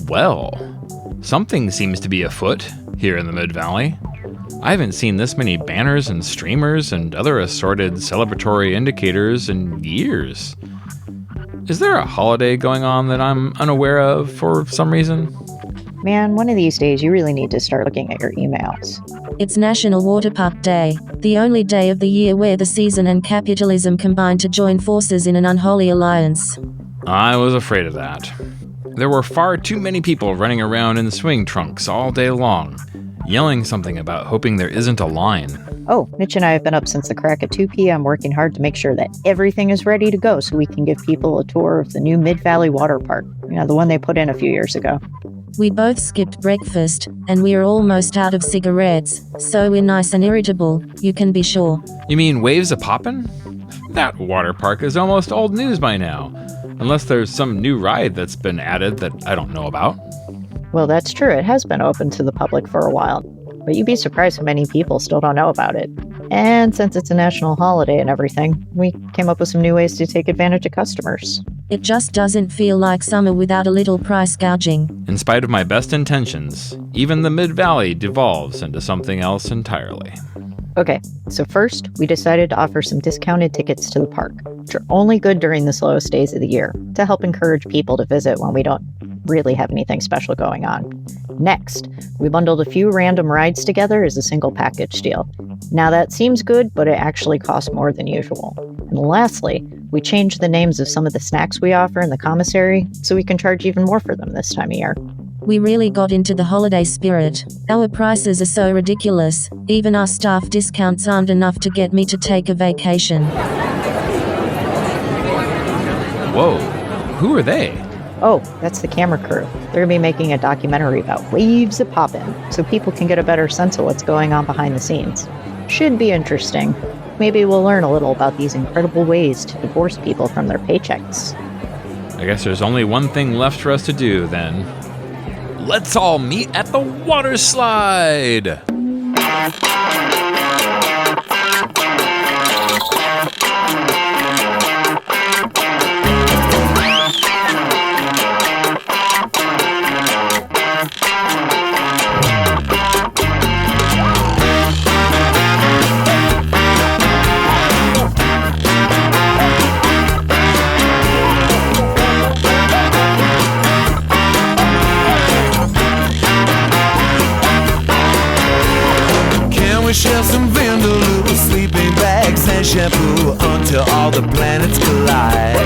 Well. Something seems to be afoot here in the Mid-Valley. I haven't seen this many banners and streamers and other assorted celebratory indicators in years. Is there a holiday going on that I'm unaware of for some reason? Man, one of these days you really need to start looking at your emails. It's National Waterpark Day, the only day of the year where the season and capitalism combine to join forces in an unholy alliance. I was afraid of that. There were far too many people running around in swing trunks all day long, yelling something about hoping there isn't a line. Oh, Mitch and I have been up since the crack of 2 p.m. working hard to make sure that everything is ready to go so we can give people a tour of the new Mid-Valley Waterpark. You know, the one they put in a few years ago. We both skipped breakfast, and we are almost out of cigarettes, so we're nice and irritable, you can be sure. You mean Waves-A-Poppin? That water park is almost old news by now, unless there's some new ride that's been added that I don't know about. Well, that's true. It has been open to the public for a while, but you'd be surprised how many people still don't know about it. And since it's a national holiday and everything, we came up with some new ways to take advantage of customers. It just doesn't feel like summer without a little price gouging. In spite of my best intentions, even the Mid-Valley devolves into something else entirely. Okay, so first, we decided to offer some discounted tickets to the park, which are only good during the slowest days of the year, to help encourage people to visit when we don't really have anything special going on. Next, we bundled a few random rides together as a single package deal. Now that seems good, but it actually costs more than usual. And lastly, we changed the names of some of the snacks we offer in the commissary, so we can charge even more for them this time of year. We really got into the holiday spirit. Our prices are so ridiculous, even our staff discounts aren't enough to get me to take a vacation. Whoa, who are they? Oh, that's the camera crew. They're going to be making a documentary about Waves-A-Poppin, so people can get a better sense of what's going on behind the scenes. Should be interesting. Maybe we'll learn a little about these incredible ways to divorce people from their paychecks. I guess there's only one thing left for us to do, then. Let's all meet at the water slide! Share some Vindaloo, sleeping bags and shampoo until all the planets collide.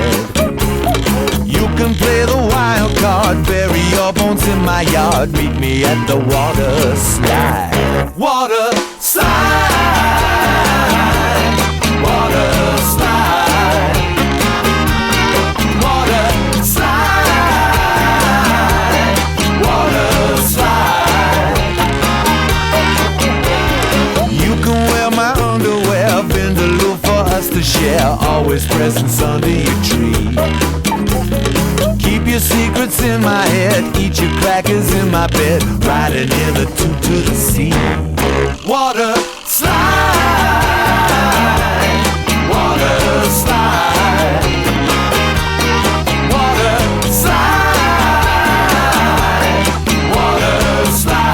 You can play the wild card, bury your bones in my yard, meet me at the water slide. Water slide, water slide, water slide, water slide. To share, always presents under your tree. Keep your secrets in my head, eat your crackers in my bed, riding in a tube to the sea. Water slide, water slide, water slide, water slide.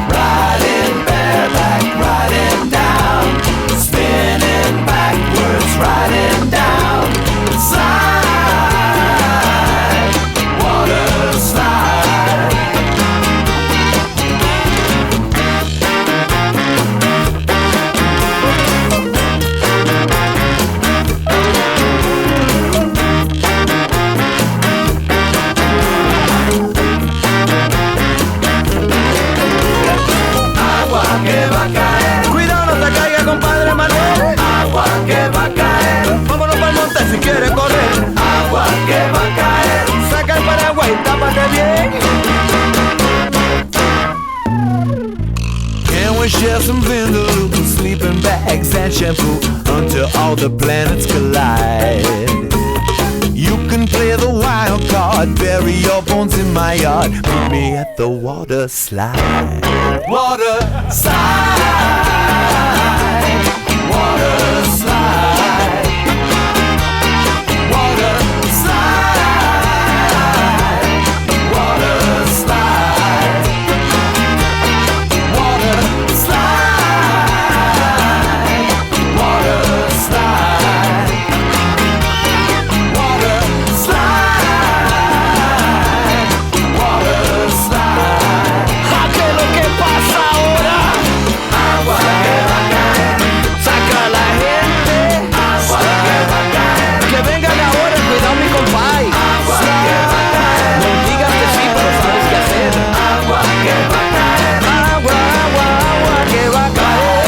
Riding bareback, riding down, spinning backwards, riding down, slide, water slide. Agua que va a caer, cuidado no te caiga compadre Manuel. Agua que va a caer, vámonos para el monte si quieres correr. Agua que va a caer, saca el paraguas y tápate bien. Can we share some Vindaloo, sleeping bags and shampoo until all the planets collide. You can play the wild card, bury your bones in my yard. Meet me at the water slide. Water slide. Water slide. Water slide. Water slide. Water slide. Water slide. Water slide. Water slide. ¿Qué es lo que pasa ahora? Agua que va a caer. Saca la gente. Agua que va a caer. Que vengan ahora, cuidado mi compay. Agua que va a caer. No digas que sí, pero sabes qué hacer. Agua que va a caer. Agua, agua, agua que va a caer.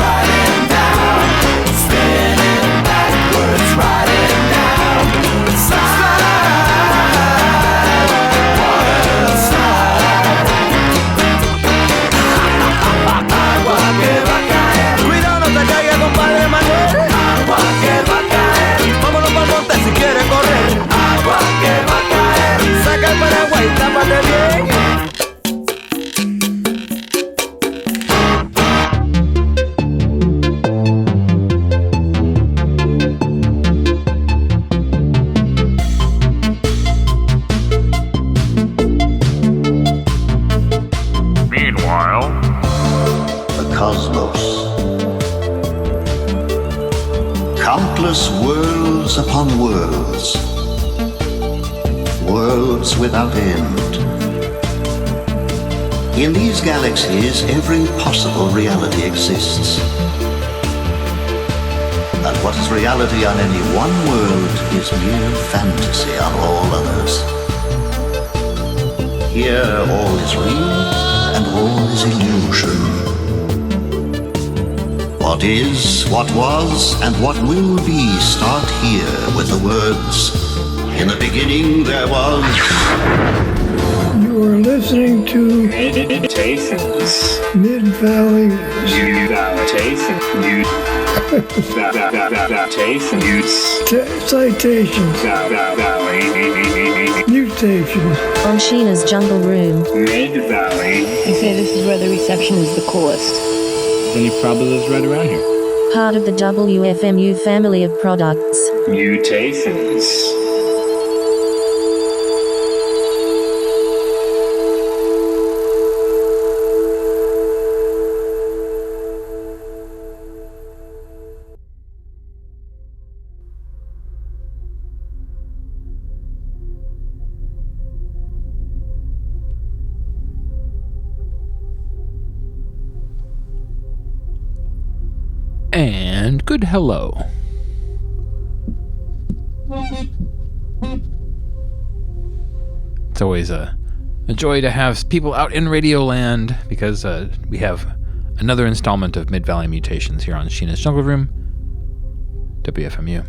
Riding down, spinning backwards, riding down. Slide, water slide. Agua que va a caer. Cuidado, no te caigas, compadre Manuel. Agua que va a caer. Vámonos pa'l monte si quieres correr. Agua que va a caer. Saca el paraguas y tápate bien. Meanwhile, The cosmos. Countless worlds upon worlds. Worlds without end. In these galaxies, every possible reality exists. And what is reality on any one world is mere fantasy on all others. Here, all is real and all is illusion. What is, what was, and what will be start here with the words, in the beginning there was. You are listening to Mutations. Mid-Valley Citations. Mutations. On Sheena's Jungle Room. Mid-Valley. They say this is where the reception is the coolest. Then he probably lives right around here. Part of the WFMU family of products. Mutations. And good hello. It's always a joy to have people out in Radio Land because we have another installment of Mid-Valley Mutations here on Sheena's Jungle Room, WFMU.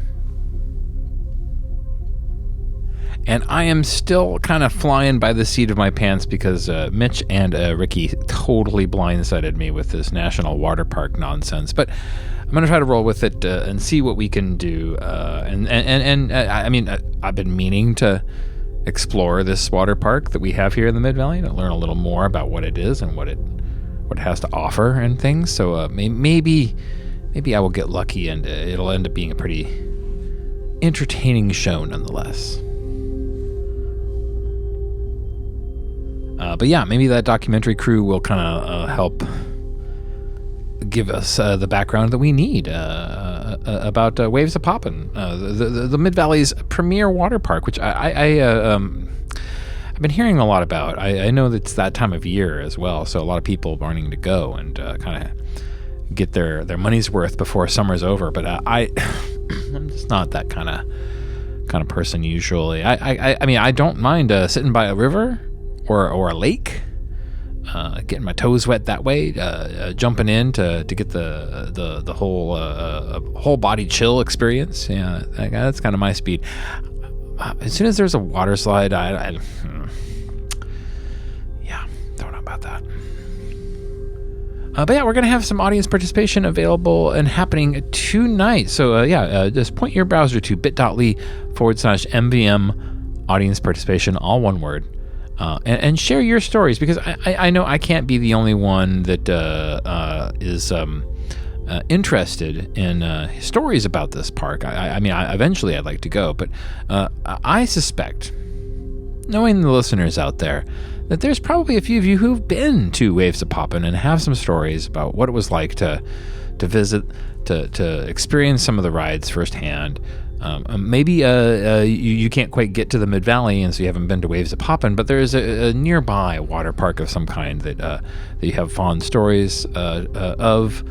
And I am still kind of flying by the seat of my pants because Mitch and Rikki totally blindsided me with this national water park nonsense. But I'm going to try to roll with it and see what we can do. I mean, I've been meaning to explore this water park that we have here in the Mid-Valley to learn a little more about what it is and what it has to offer and things. So maybe I will get lucky and it'll end up being a pretty entertaining show nonetheless. But yeah, maybe that documentary crew will kind of help give us the background that we need about Waves-A-Poppin, the Mid-Valley's premier water park, which I've been hearing a lot about. I know that it's that time of year as well, so a lot of people wanting to go and kind of get their money's worth before summer's over. But I'm just not that kind of person usually. I mean, I don't mind sitting by a river or a lake, getting my toes wet that way, jumping in to get the whole body chill experience. Yeah, that's kind of my speed. As soon as there's a water slide, yeah, don't know about that. But yeah, we're going to have some audience participation available and happening tonight. So just point your browser to bit.ly/MVM audience participation, all one word, and share your stories, because I know I can't be the only one that is interested in stories about this park. I mean, eventually I'd like to go, but I suspect, knowing the listeners out there, that there's probably a few of you who've been to Waves-A-Poppin and have some stories about what it was like to visit, to experience some of the rides firsthand. Maybe you can't quite get to the Mid-Valley, and so you haven't been to Waves-A-Poppin, but there's a nearby water park of some kind that you have fond stories of,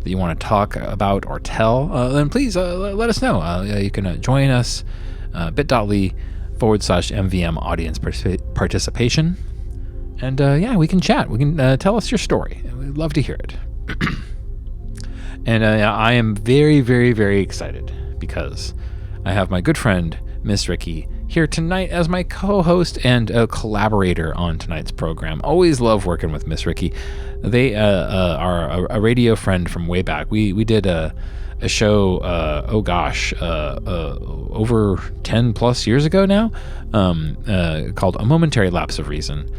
that you want to talk about or tell. Then please let us know. You can join us, bit.ly/MVM audience participation. And we can chat. We can tell us your story. We'd love to hear it. And I am very, very, very excited because I have my good friend, Miss Rikki, here tonight as my co-host and a collaborator on tonight's program. Always love working with Miss Rikki. They are a radio friend from way back. We did a show, over 10 plus years ago now, called A Momentary Lapse of Reason.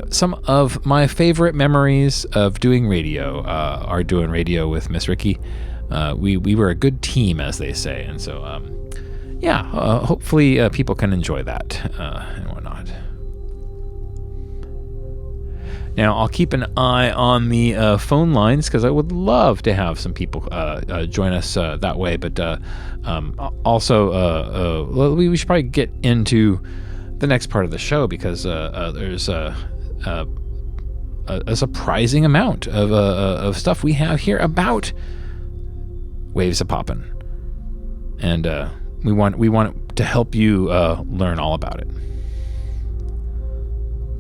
Some of my favorite memories of doing radio are doing radio with Miss Rikki. We were a good team, as they say, and so hopefully people can enjoy that and whatnot. Now, I'll keep an eye on the phone lines, because I would love to have some people join us that way. But we should probably get into the next part of the show, because there's a surprising amount of stuff we have here about Waves-A-Poppin, and we want to help you learn all about it.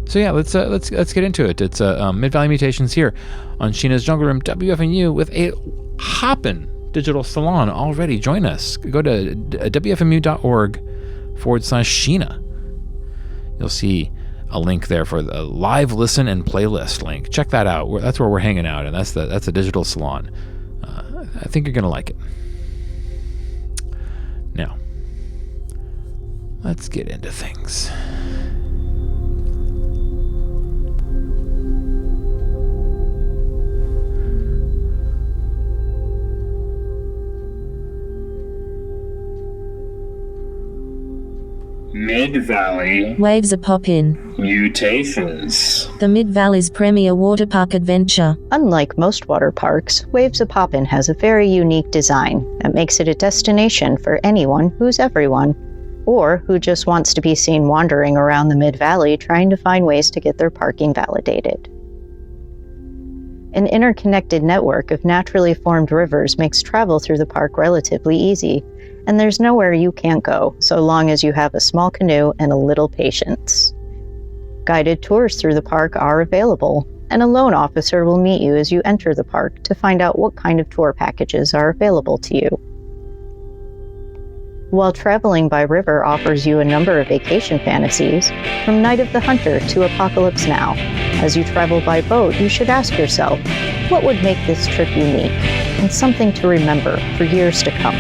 So yeah, let's get into it. It's Mid-Valley Mutations here on Sheena's Jungle Room WFMU with a hoppin' digital salon already. Join us. Go to wfmu.org/Sheena. You'll see a link there for the live listen and playlist link. Check that out. That's where we're hanging out, and that's a digital salon. I think you're gonna like it. Now, let's get into things. Mid-Valley Waves-A-Poppin. Mutations. The Mid-Valley's premier water park adventure. Unlike most water parks, Waves-A-Poppin has a very unique design that makes it a destination for anyone who's everyone, or who just wants to be seen wandering around the Mid-Valley trying to find ways to get their parking validated. An interconnected network of naturally formed rivers makes travel through the park relatively easy, and there's nowhere you can't go so long as you have a small canoe and a little patience. Guided tours through the park are available, and a loan officer will meet you as you enter the park to find out what kind of tour packages are available to you. While traveling by river offers you a number of vacation fantasies, from Night of the Hunter to Apocalypse Now, as you travel by boat, you should ask yourself, what would make this trip unique, and something to remember for years to come.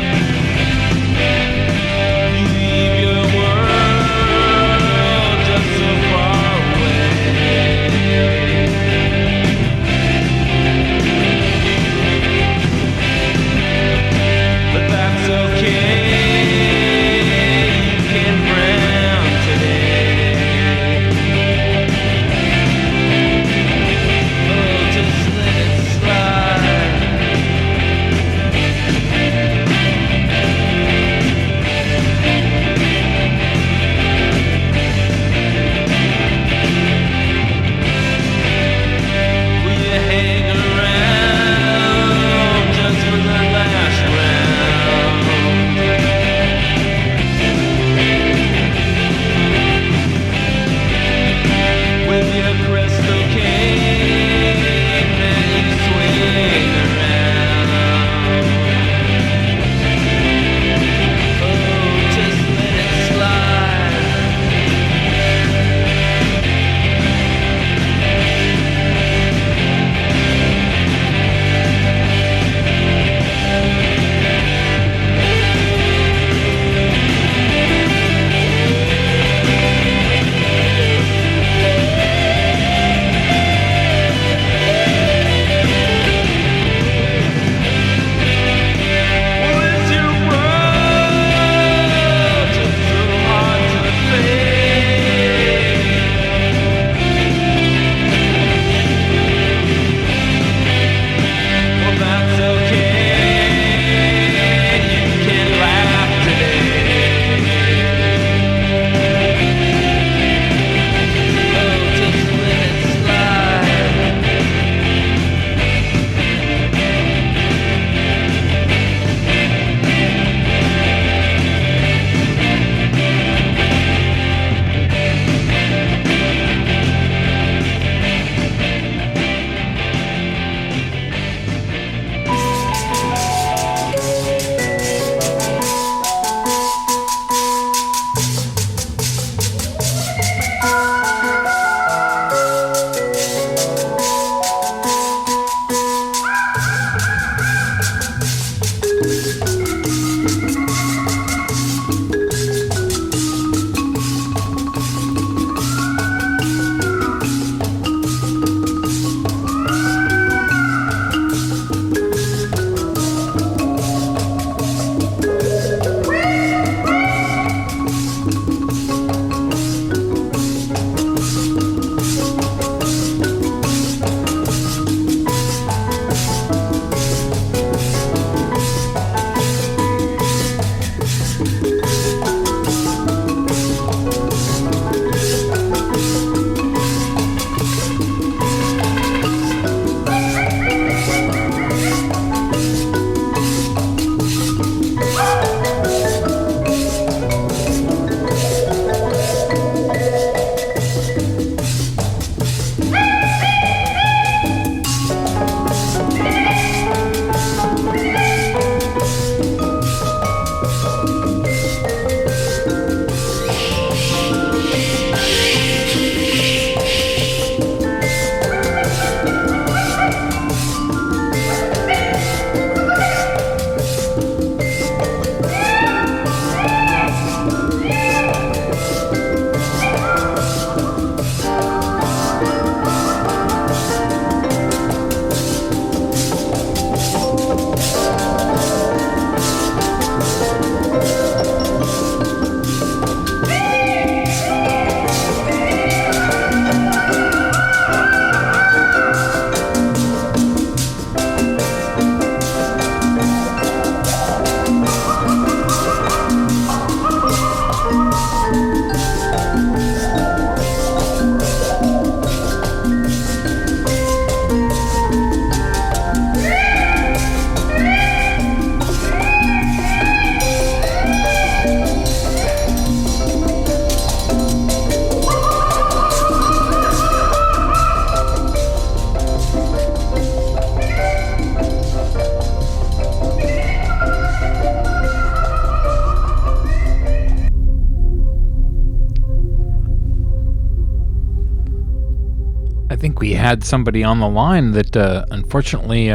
think we had somebody on the line that unfortunately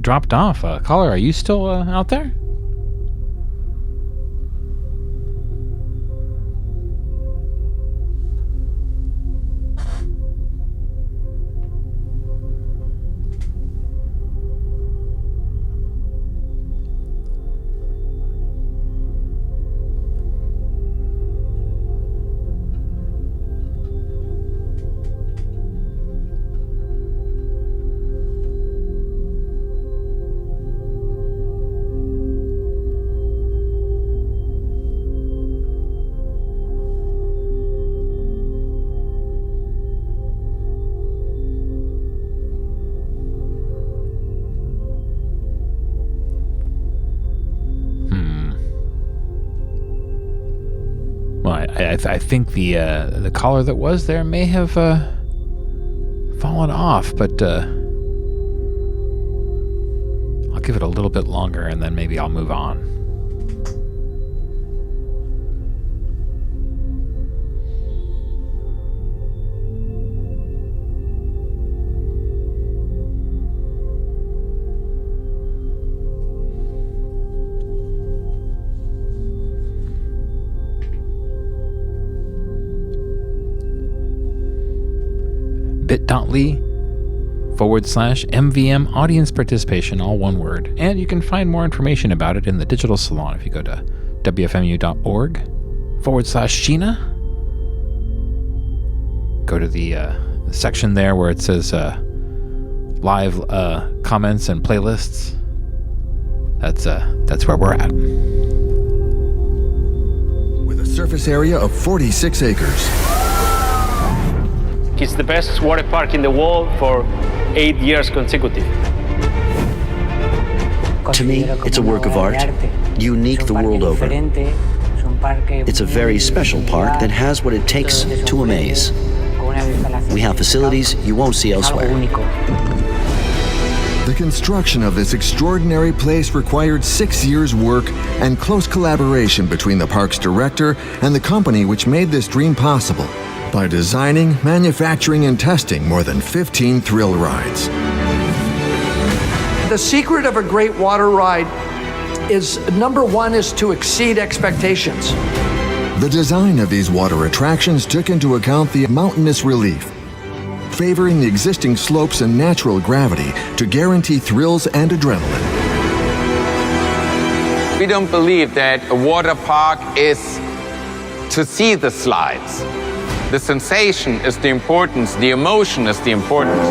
dropped off. Caller, are you still out there? I think the caller that was there may have fallen off, but I'll give it a little bit longer and then maybe I'll move on. bit.ly/MVM audience participation, all one word. And you can find more information about it in the digital salon if you go to WFMU.org/Sheena. Go to the section there where it says live comments and playlists. That's where we're at. With a surface area of 46 acres. It's the best water park in the world for 8 years consecutive. To me, it's a work of art, unique the world over. It's a very special park that has what it takes to amaze. We have facilities you won't see elsewhere. The construction of this extraordinary place required 6 years' work and close collaboration between the park's director and the company which made this dream possible by designing, manufacturing, and testing more than 15 thrill rides. The secret of a great water ride is, number one, is to exceed expectations. The design of these water attractions took into account the mountainous relief, favoring the existing slopes and natural gravity to guarantee thrills and adrenaline. We don't believe that a water park is to see the slides. The sensation is the importance, the emotion is the importance.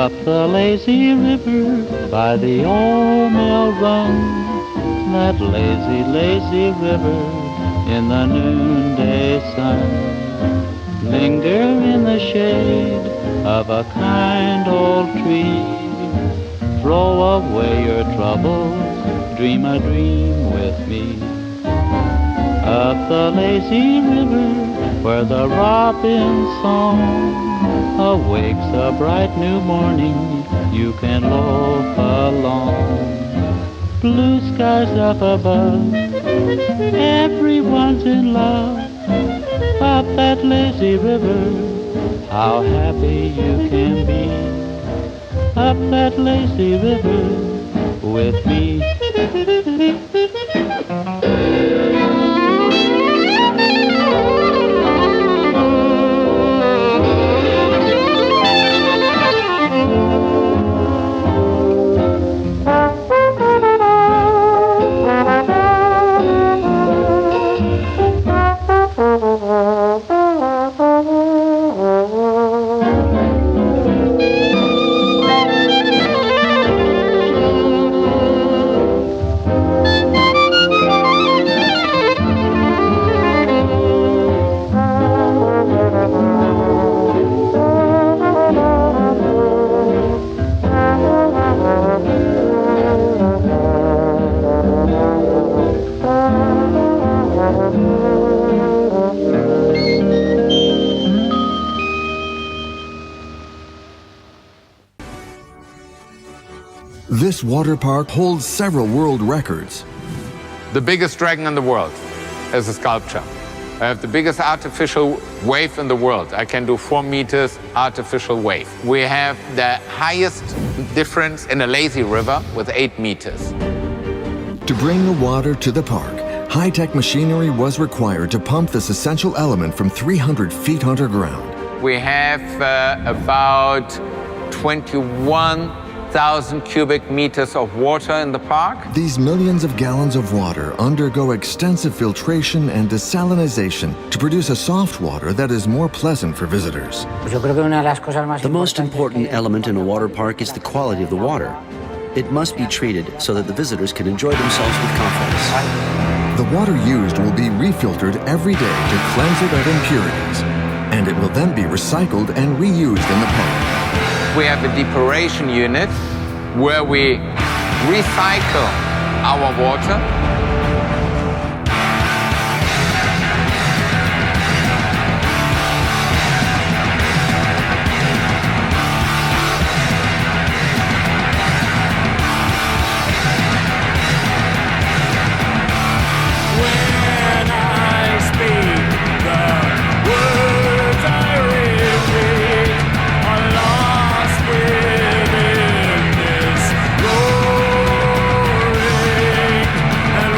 up the lazy river by the old mill run. That lazy, lazy river in the noonday sun. Linger in the shade of a kind old tree. Throw away your troubles, dream a dream with me. Up the lazy river where the robin's song awakes a bright new morning, you can loaf along. Blue skies up above, everyone's in love. Up that lazy river, how happy you can be. Up that lazy river with me. This water park holds several world records. The biggest dragon in the world is a sculpture. I have the biggest artificial wave in the world. I can do 4 meters artificial wave. We have the highest difference in a lazy river with 8 meters. To bring the water to the park, high-tech machinery was required to pump this essential element from 300 feet underground. We have about 21,000 cubic meters of water in the park. These millions of gallons of water undergo extensive filtration and desalinization to produce a soft water that is more pleasant for visitors. The most important element in a water park is the quality of the water. It must be treated so that the visitors can enjoy themselves with confidence. The water used will be refiltered every day to cleanse it of impurities, and it will then be recycled and reused in the park. We have a depuration unit where we recycle our water. And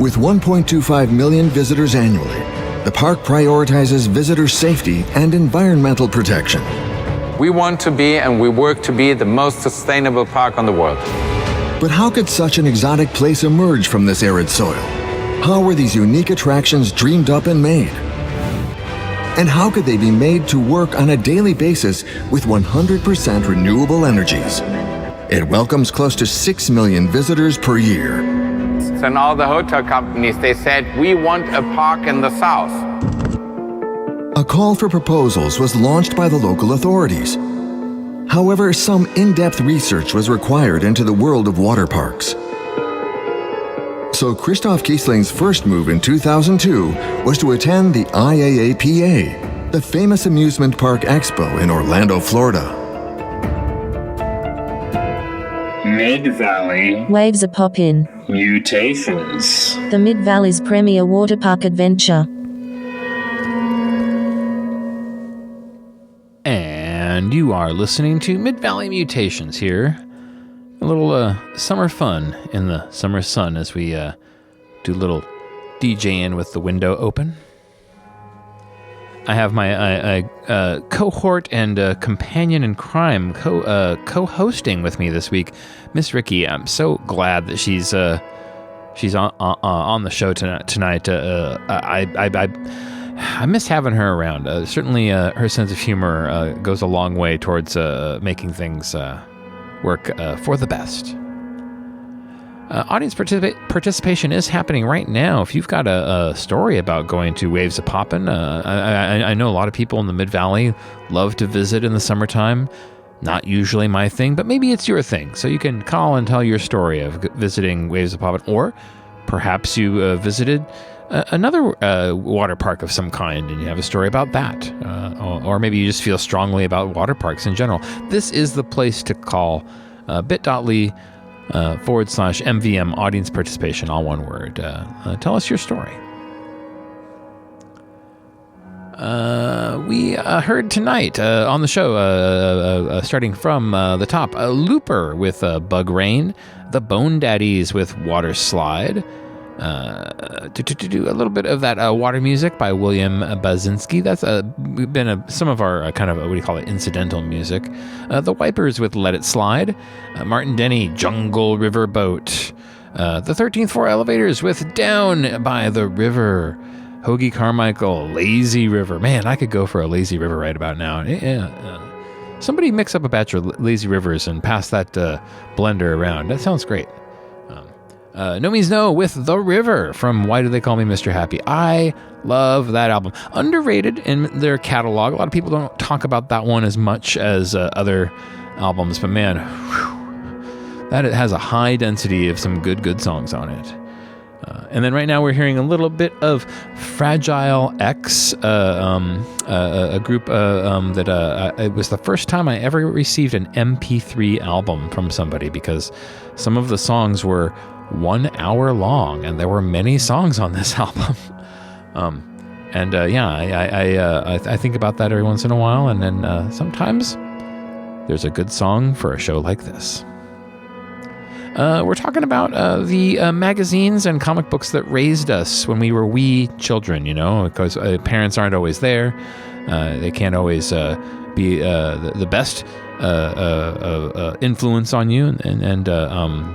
With 1.25 million visitors annually, the park prioritizes visitor safety and environmental protection. We want to be and we work to be the most sustainable park on the world. But how could such an exotic place emerge from this arid soil? How were these unique attractions dreamed up and made? And how could they be made to work on a daily basis with 100% renewable energies? It welcomes close to 6 million visitors per year. And all the hotel companies, they said, we want a park in the south. A call for proposals was launched by the local authorities. However, some in-depth research was required into the world of water parks. So Christoph Kiesling's first move in 2002 was to attend the IAAPA, the famous amusement park expo in Orlando, Florida. Mid-Valley Waves-A-Poppin. Mutations. The Mid-Valley's premier water park adventure. And you are listening to Mid-Valley Mutations here. A little summer fun in the summer sun as we do a little DJing with the window open. I have my cohort and companion in crime co-hosting with me this week, Miss Rikki. I'm so glad that she's on the show tonight. I miss having her around. Certainly, her sense of humor goes a long way towards making things work for the best. Audience participation is happening right now. If you've got a story about going to Waves-A-Poppin, I know a lot of people in the Mid-Valley love to visit in the summertime. Not usually my thing, but maybe it's your thing. So you can call and tell your story of visiting Waves-A-Poppin, or perhaps you visited another water park of some kind and you have a story about that. Or maybe you just feel strongly about water parks in general. This is the place to call bit.ly/MVM audience participation, all one word. Tell us your story. We heard tonight on the show, starting from the top, Looper with Bug Rain, the Bone Daddies with Water Slide, a little bit of that water music by William Basinski. That's been some of our kind of, what do you call it, incidental music. The Wipers with Let It Slide. Martin Denny, Jungle River Boat. The 13th Floor Elevators with Down by the River. Hoagie Carmichael, Lazy River. Man, I could go for a Lazy River right about now. Somebody mix up a batch of Lazy Rivers and pass that blender around. That sounds great. No Means No with The River from Why Do They Call Me Mr. Happy? I love that album. Underrated in their catalog. A lot of people don't talk about that one as much as other albums, but man, that it has a high density of some good songs on it. And then right now we're hearing a little bit of Fragile X, a group that it was the first time I ever received an MP3 album from somebody, because some of the songs were 1 hour long, and there were many songs on this album. I think about that every once in a while, and then sometimes there's a good song for a show like this. We're talking about the magazines and comic books that raised us when we were wee children, because parents aren't always there. They can't always be the best influence on you, and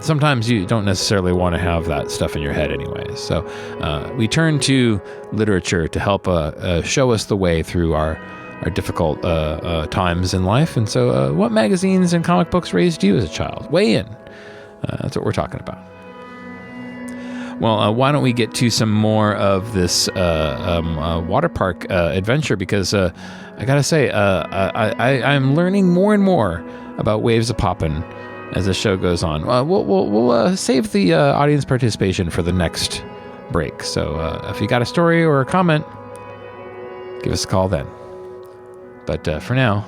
sometimes you don't necessarily want to have that stuff in your head anyway. So we turn to literature to help show us the way through our difficult times in life. And so what magazines and comic books raised you as a child? Weigh in. That's what we're talking about. Well, why don't we get to some more of this water park adventure, because I gotta say, I'm learning more and more about Waves-A-Poppin as the show goes on. We'll save the audience participation for the next break. So if you got a story or a comment, give us a call then. But for now,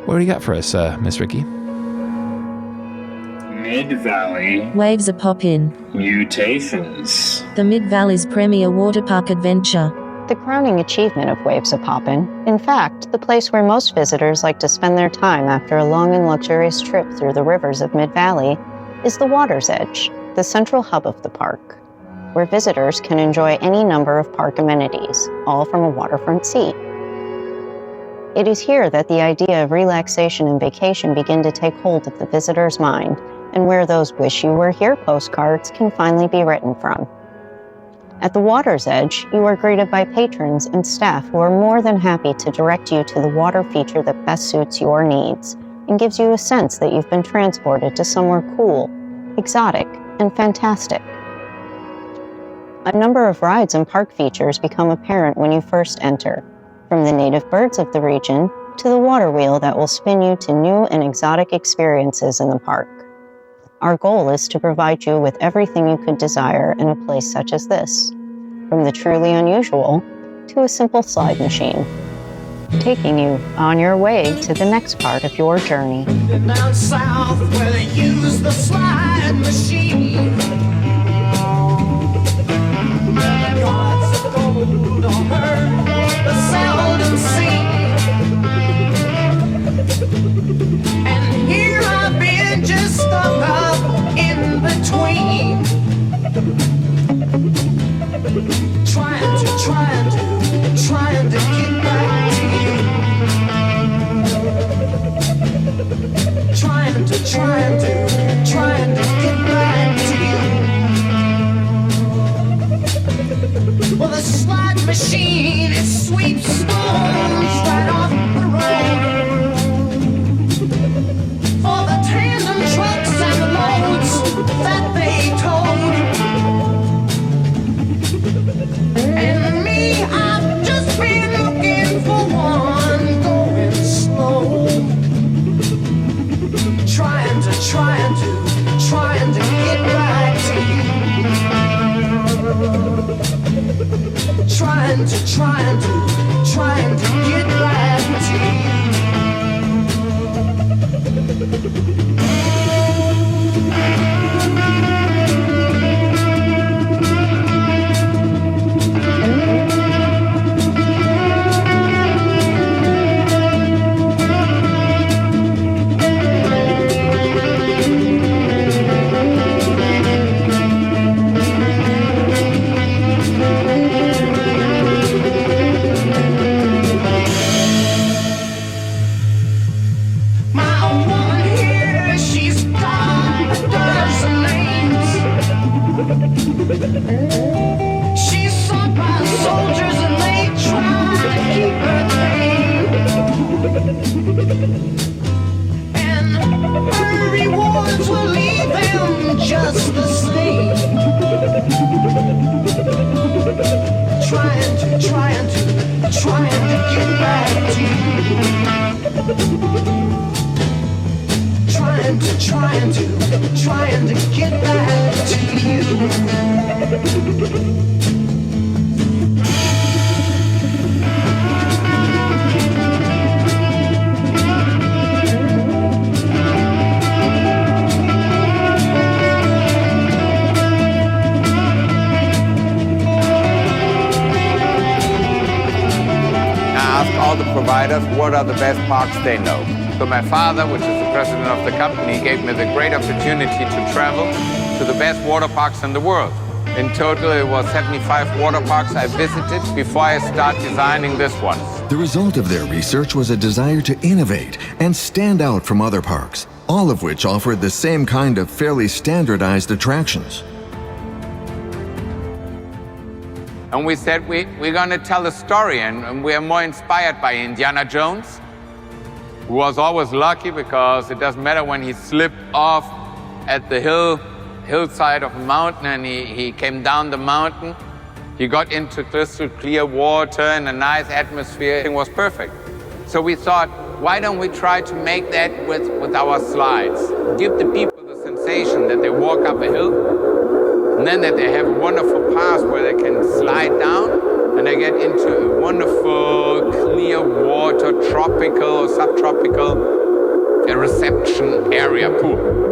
what do you got for us, Miss Rikki? Mid-Valley Waves-A-Poppin. Mutations. The Mid-Valley's premier water park adventure. The crowning achievement of Waves-A-Poppin, in fact, the place where most visitors like to spend their time after a long and luxurious trip through the rivers of Mid-Valley, is the water's edge, the central hub of the park, where visitors can enjoy any number of park amenities, all from a waterfront seat. It is here that the idea of relaxation and vacation begin to take hold of the visitor's mind, and where those "wish you were here" postcards can finally be written from. At the water's edge, you are greeted by patrons and staff who are more than happy to direct you to the water feature that best suits your needs and gives you a sense that you've been transported to somewhere cool, exotic, and fantastic. A number of rides and park features become apparent when you first enter, from the native birds of the region to the water wheel that will spin you to new and exotic experiences in the park. Our goal is to provide you with everything you could desire in a place such as this, from the truly unusual to a simple slide machine, taking you on your way to the next part of your journey. Down south where they use the slide machine. Gods of gold don't hurt, but seldom seen. And here I've been just stuck up in between, trying to get back to you. Trying to get back to you. Well, the slide machine, it sweeps stones right off the road. For the tandem trucks and the loads that they towed. And me, I've just been looking for one going slow. Trying to get back to you. Trying to get back to she's sought by soldiers and they try to keep her tame. And her rewards will leave them just the same. Trying to get back to you. Trying to get back to you. Ask all the providers what are the best parks they know. So my father, which is the president of the company, gave me the great opportunity to travel to the best water parks in the world. In total, it was 75 water parks I visited before I started designing this one. The result of their research was a desire to innovate and stand out from other parks, all of which offered the same kind of fairly standardized attractions. And we said, we're going to tell a story, and we are more inspired by Indiana Jones, who was always lucky because it doesn't matter when he slipped off at the hillside of a mountain and he came down the mountain. He got into crystal clear water and a nice atmosphere. It was perfect. So we thought, why don't we try to make that with our slides? Give the people the sensation that they walk up a hill and then that they have a wonderful path where they can slide down and they get into a wonderful clear water, tropical or subtropical reception area pool.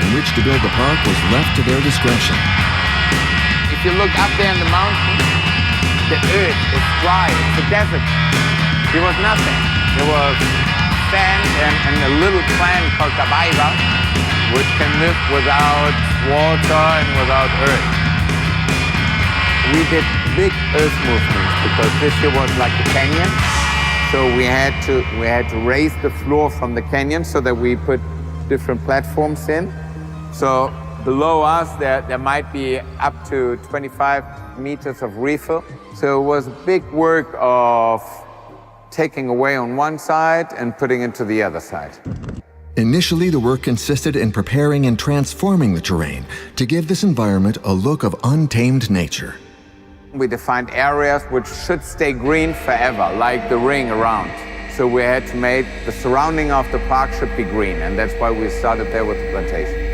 on which to build the park was left to their discretion. If you look up there in the mountain, the earth is dry, it's a desert. There was nothing. There was sand and a little plant called cabaiba, which can live without water and without earth. We did big earth movements because this here was like a canyon. So we had to raise the floor from the canyon so that we put different platforms in. So below us, there might be up to 25 meters of refill. So it was a big work of taking away on one side and putting into the other side. Initially, the work consisted in preparing and transforming the terrain to give this environment a look of untamed nature. We defined areas which should stay green forever, like the ring around. So we had to make the surrounding of the park should be green, and that's why we started there with the plantation.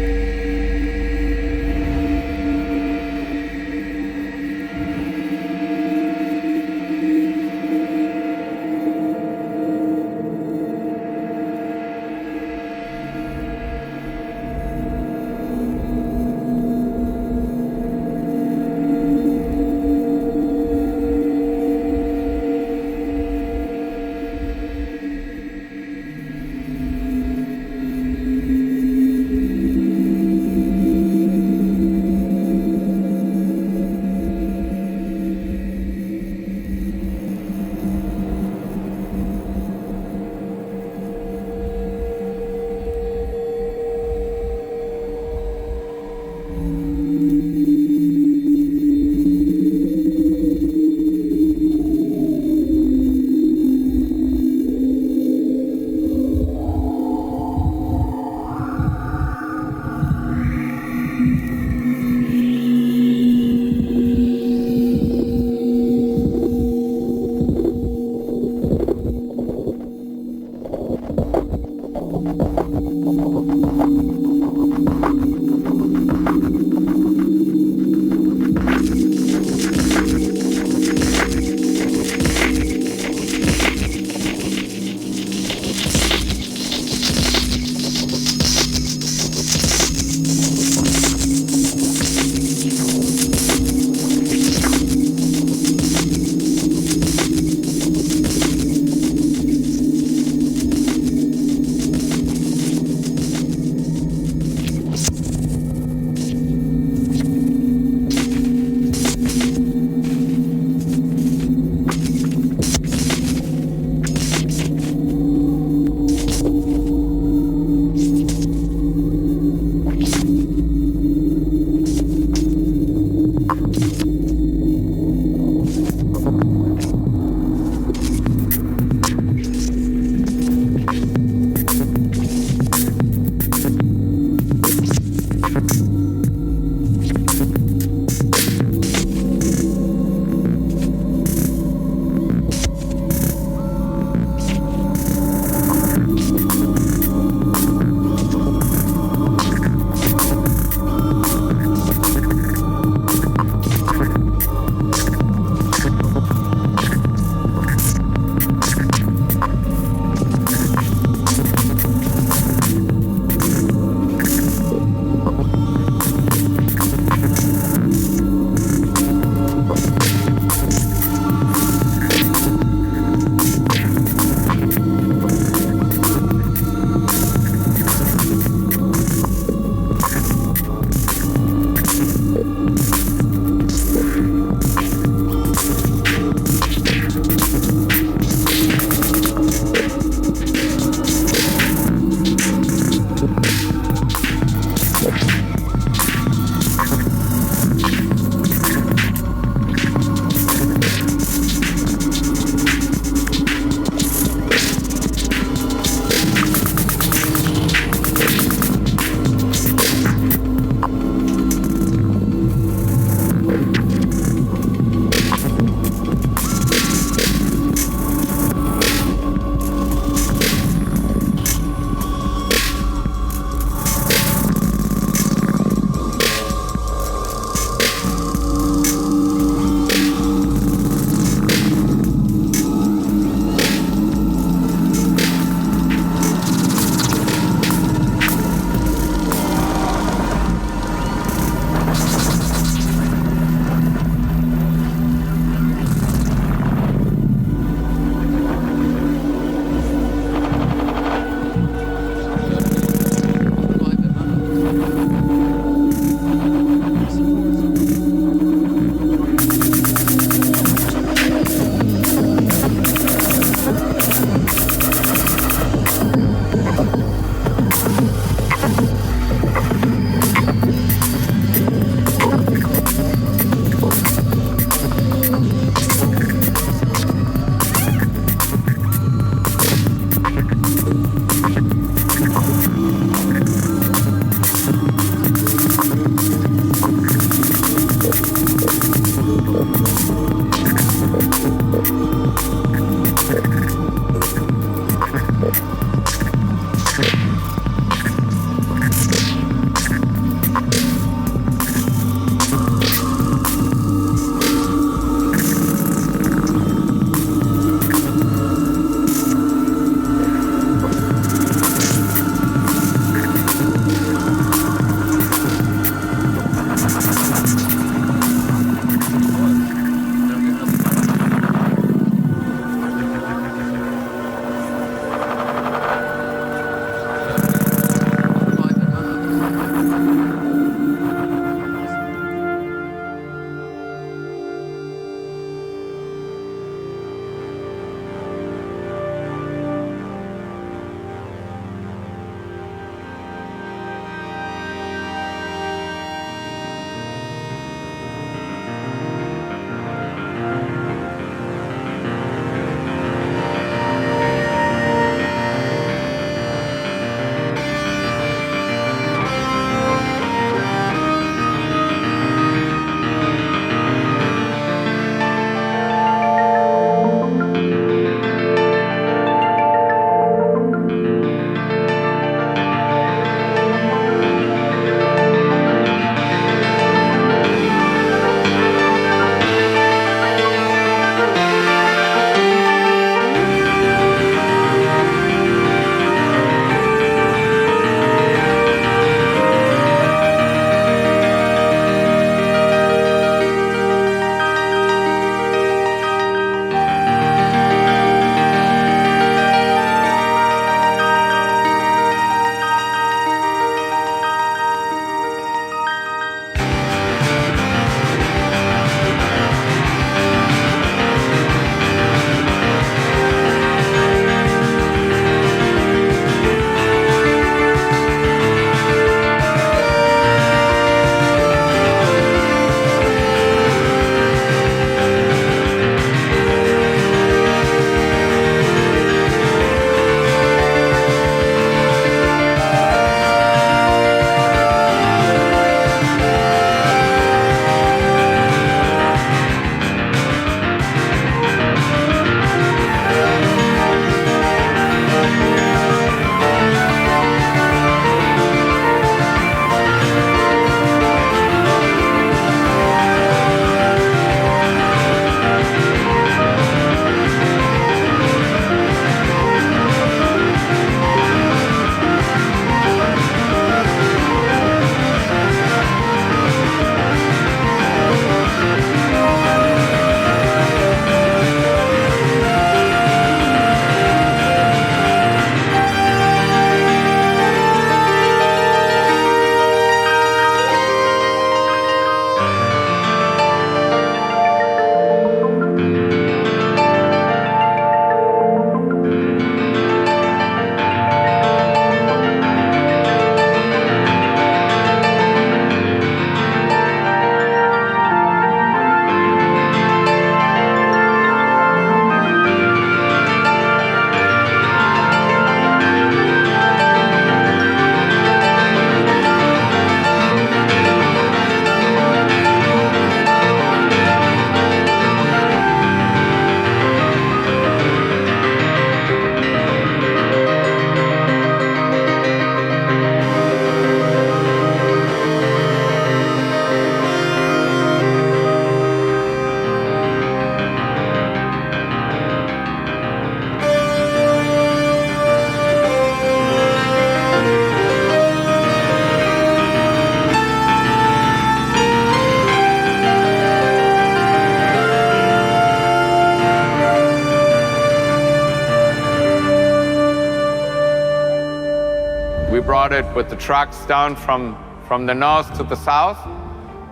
started with the trucks down from the north to the south.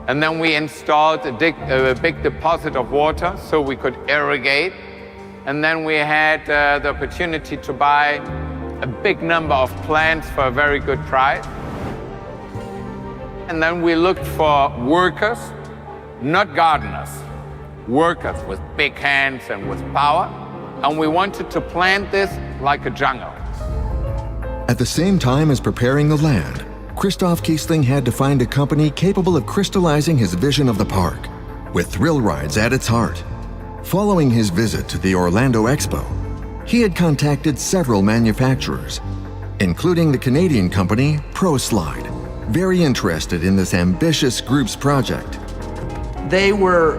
And then we installed a big deposit of water so we could irrigate. And then we had the opportunity to buy a big number of plants for a very good price. And then we looked for workers, not gardeners, workers with big hands and with power. And we wanted to plant this like a jungle. At the same time as preparing the land, Christoph Kiesling had to find a company capable of crystallizing his vision of the park, with thrill rides at its heart. Following his visit to the Orlando Expo, he had contacted several manufacturers, including the Canadian company ProSlide, very interested in this ambitious group's project. They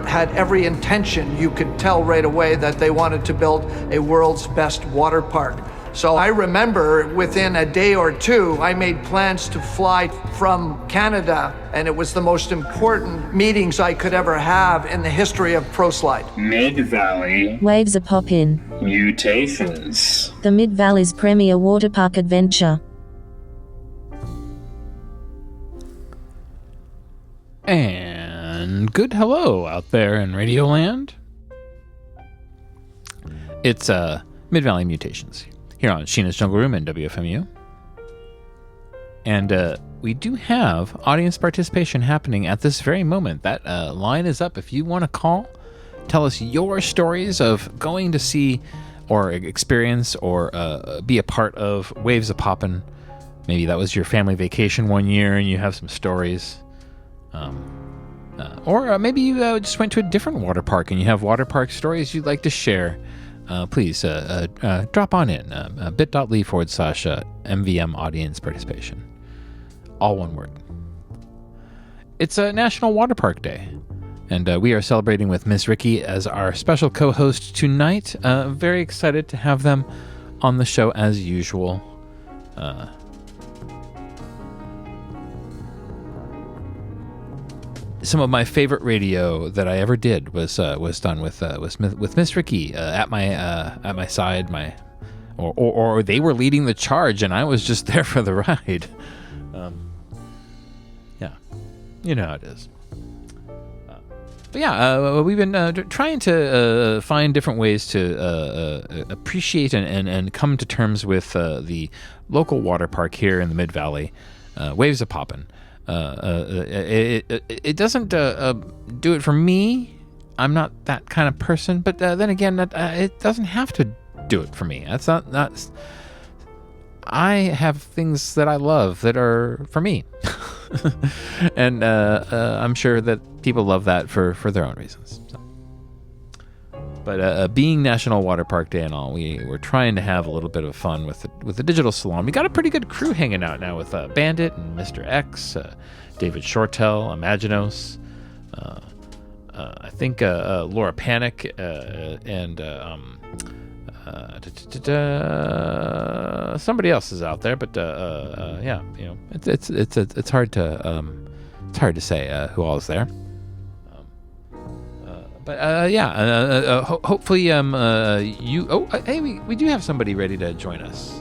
had every intention, you could tell right away, that they wanted to build a world's best water park. So I remember within a day or two, I made plans to fly from Canada, and it was the most important meetings I could ever have in the history of ProSlide. Mid-Valley Waves-A-Poppin. Mutations. The Mid-Valley's premier water park adventure. And good hello out there in Radioland. It's Mid-Valley Mutations here on Sheena's Jungle Room and WFMU. And we do have audience participation happening at this very moment. That line is up. If you want to call, tell us your stories of going to see or experience or be a part of Waves-A-Poppin. Maybe that was your family vacation one year and you have some stories. Or maybe you just went to a different water park and you have water park stories you'd like to share. Please drop on in bit.ly/MVM audience participation. All one word. It's a National Water Park Day, and we are celebrating with Miss Rikki as our special co-host tonight. Very excited to have them on the show as usual. Some of my favorite radio that I ever did was done with Miss Rikki at my side, or they were leading the charge and I was just there for the ride. Yeah, you know how it is. But yeah, we've been trying to find different ways to appreciate and come to terms with the local water park here in the Mid-Valley, Waves-A-Poppin. It doesn't do it for me. I'm not that kind of person, but then again, it doesn't have to do it for me. That's not. I have things that I love that are for me, and I'm sure that people love that for their own reasons. So. But being National Water Park Day and all, we're trying to have a little bit of fun with the digital salon. We got a pretty good crew hanging out now with Bandit and Mr. X, David Shortell, Imaginos, I think Laura Panic, and somebody else is out there. But yeah, you know, it's hard to say who all is there. But yeah, hopefully you. Oh, hey, we do have somebody ready to join us.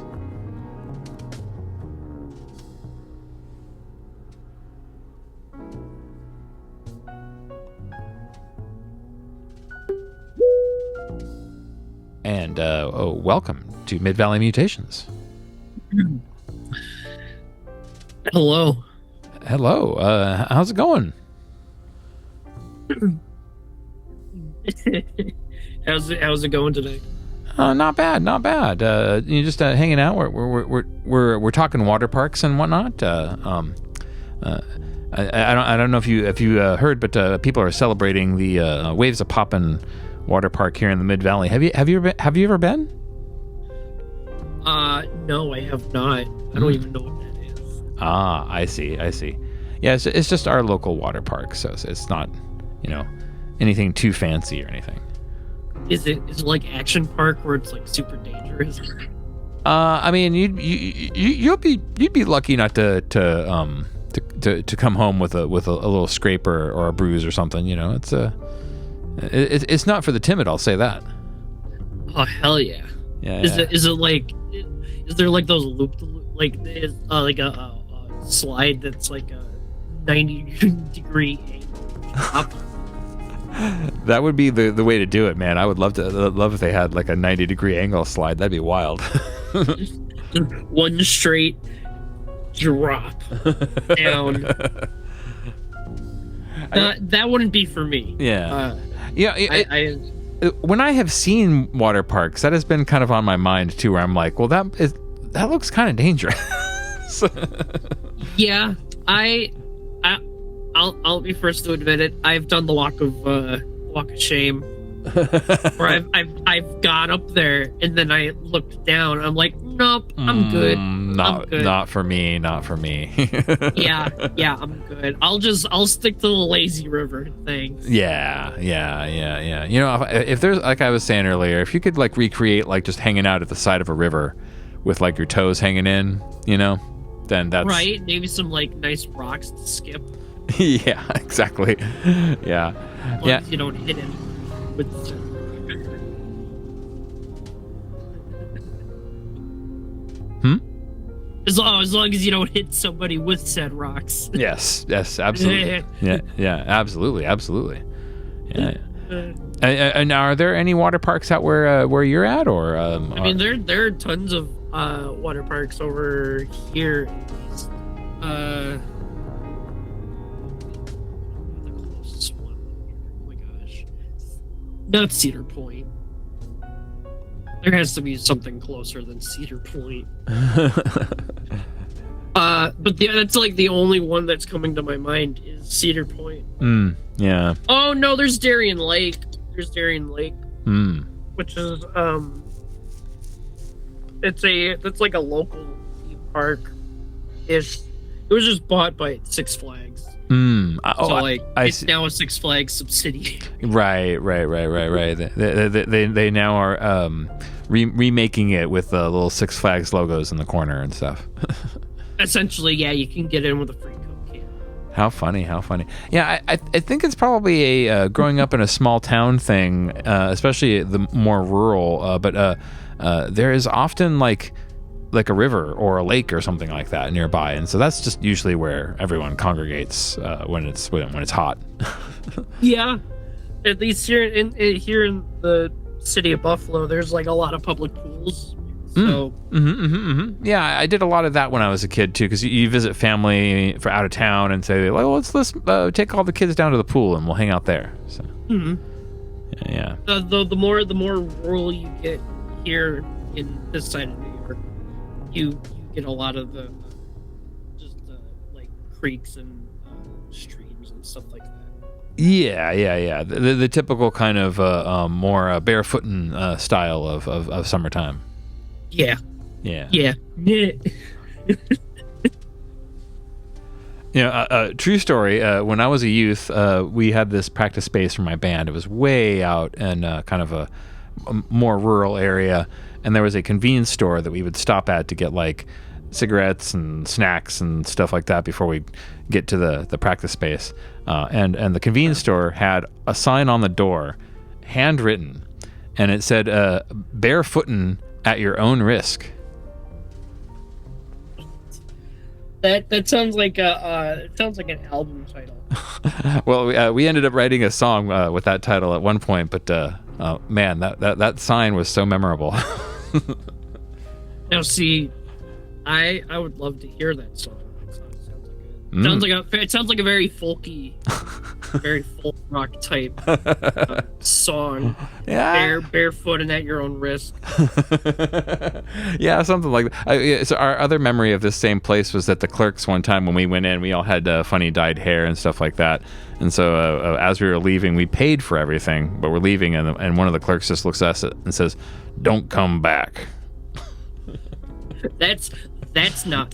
And welcome to Mid-Valley Mutations. Hello. Hello. How's it going? How's it going today? Not bad. You just hanging out. We're talking water parks and whatnot. I don't know if you heard, but people are celebrating the Waves-A-Poppin water park here in the Mid-Valley. Have you ever been? No, I have not. I don't even know what that is. Ah, I see. Yeah, it's just our local water park, so it's not, anything too fancy or anything. Is it like Action Park where it's like super dangerous? I mean, you'd be lucky not to come home with a little scrape or a bruise or something. It's not for the timid. I'll say that. Oh hell yeah! Yeah. Is it like? Is there like those loop-the-loop? like there's like a slide that's like a 90-degree angle. That would be the way to do it, man. I would love if they had like a 90-degree angle slide. That'd be wild. One straight drop down. That wouldn't be for me. Yeah. When I have seen water parks, that has been kind of on my mind too, where I'm like, well, that looks kind of dangerous. Yeah, I'll be first to admit it. I've done the walk of shame, where I've got up there and then I looked down. I'm like, nope, I'm good. I'm good. Not for me. Not for me. yeah, I'm good. I'll stick to the lazy river thing. Yeah. You know, if there's, like I was saying earlier, if you could like recreate like just hanging out at the side of a river with like your toes hanging in, you know, then that's right. Maybe some like nice rocks to skip. Yeah, exactly. Yeah. As long as you don't hit it with As long as you don't hit somebody with said rocks. Yes, absolutely. yeah, absolutely. Yeah. And are there any water parks out where you're at, or? I mean, there are tons of water parks over here. The closest one. Oh my gosh, not Cedar Point. There has to be something closer than Cedar Point. But that's like the only one that's coming to my mind is Cedar Point. Yeah. Oh no, there's Darien Lake. Which is it's like a local theme park. It was just bought by Six Flags. It's now a Six Flags subsidiary. Right. They now are remaking it with the little Six Flags logos in the corner and stuff. Essentially, yeah, you can get in with a free Coke can. How funny. Yeah, I think it's probably a growing up in a small town thing, especially the more rural. But there is often like a river or a lake or something like that nearby, and so that's just usually where everyone congregates when it's hot. Yeah, at least here in the city of Buffalo, there's like a lot of public pools. So yeah, I did a lot of that when I was a kid too, because you visit family for out of town and say, like, well, let's take all the kids down to the pool and we'll hang out there. So yeah. The more rural you get here in this side of New York, you get a lot of the like creeks and streams and stuff like that. Yeah. The typical kind of more barefooting style of summertime. Yeah. True story. When I was a youth, we had this practice space for my band. It was way out in kind of a more rural area, and there was a convenience store that we would stop at to get like cigarettes and snacks and stuff like that before we get to the practice space. And the convenience store had a sign on the door, handwritten, and it said "barefootin' at your own risk." That sounds like an album title. Well, we ended up writing a song with that title at one point, but man, that sign was so memorable. Now, see, I would love to hear that song. It sounds like a very folky, very folk rock type song. Yeah, barefoot and at your own risk. Yeah, something like that. So our other memory of this same place was at the Clerks one time when we went in. We all had funny dyed hair and stuff like that. And so as we were leaving, we paid for everything, but we're leaving, and one of the clerks just looks at us and says, "Don't come back." That's not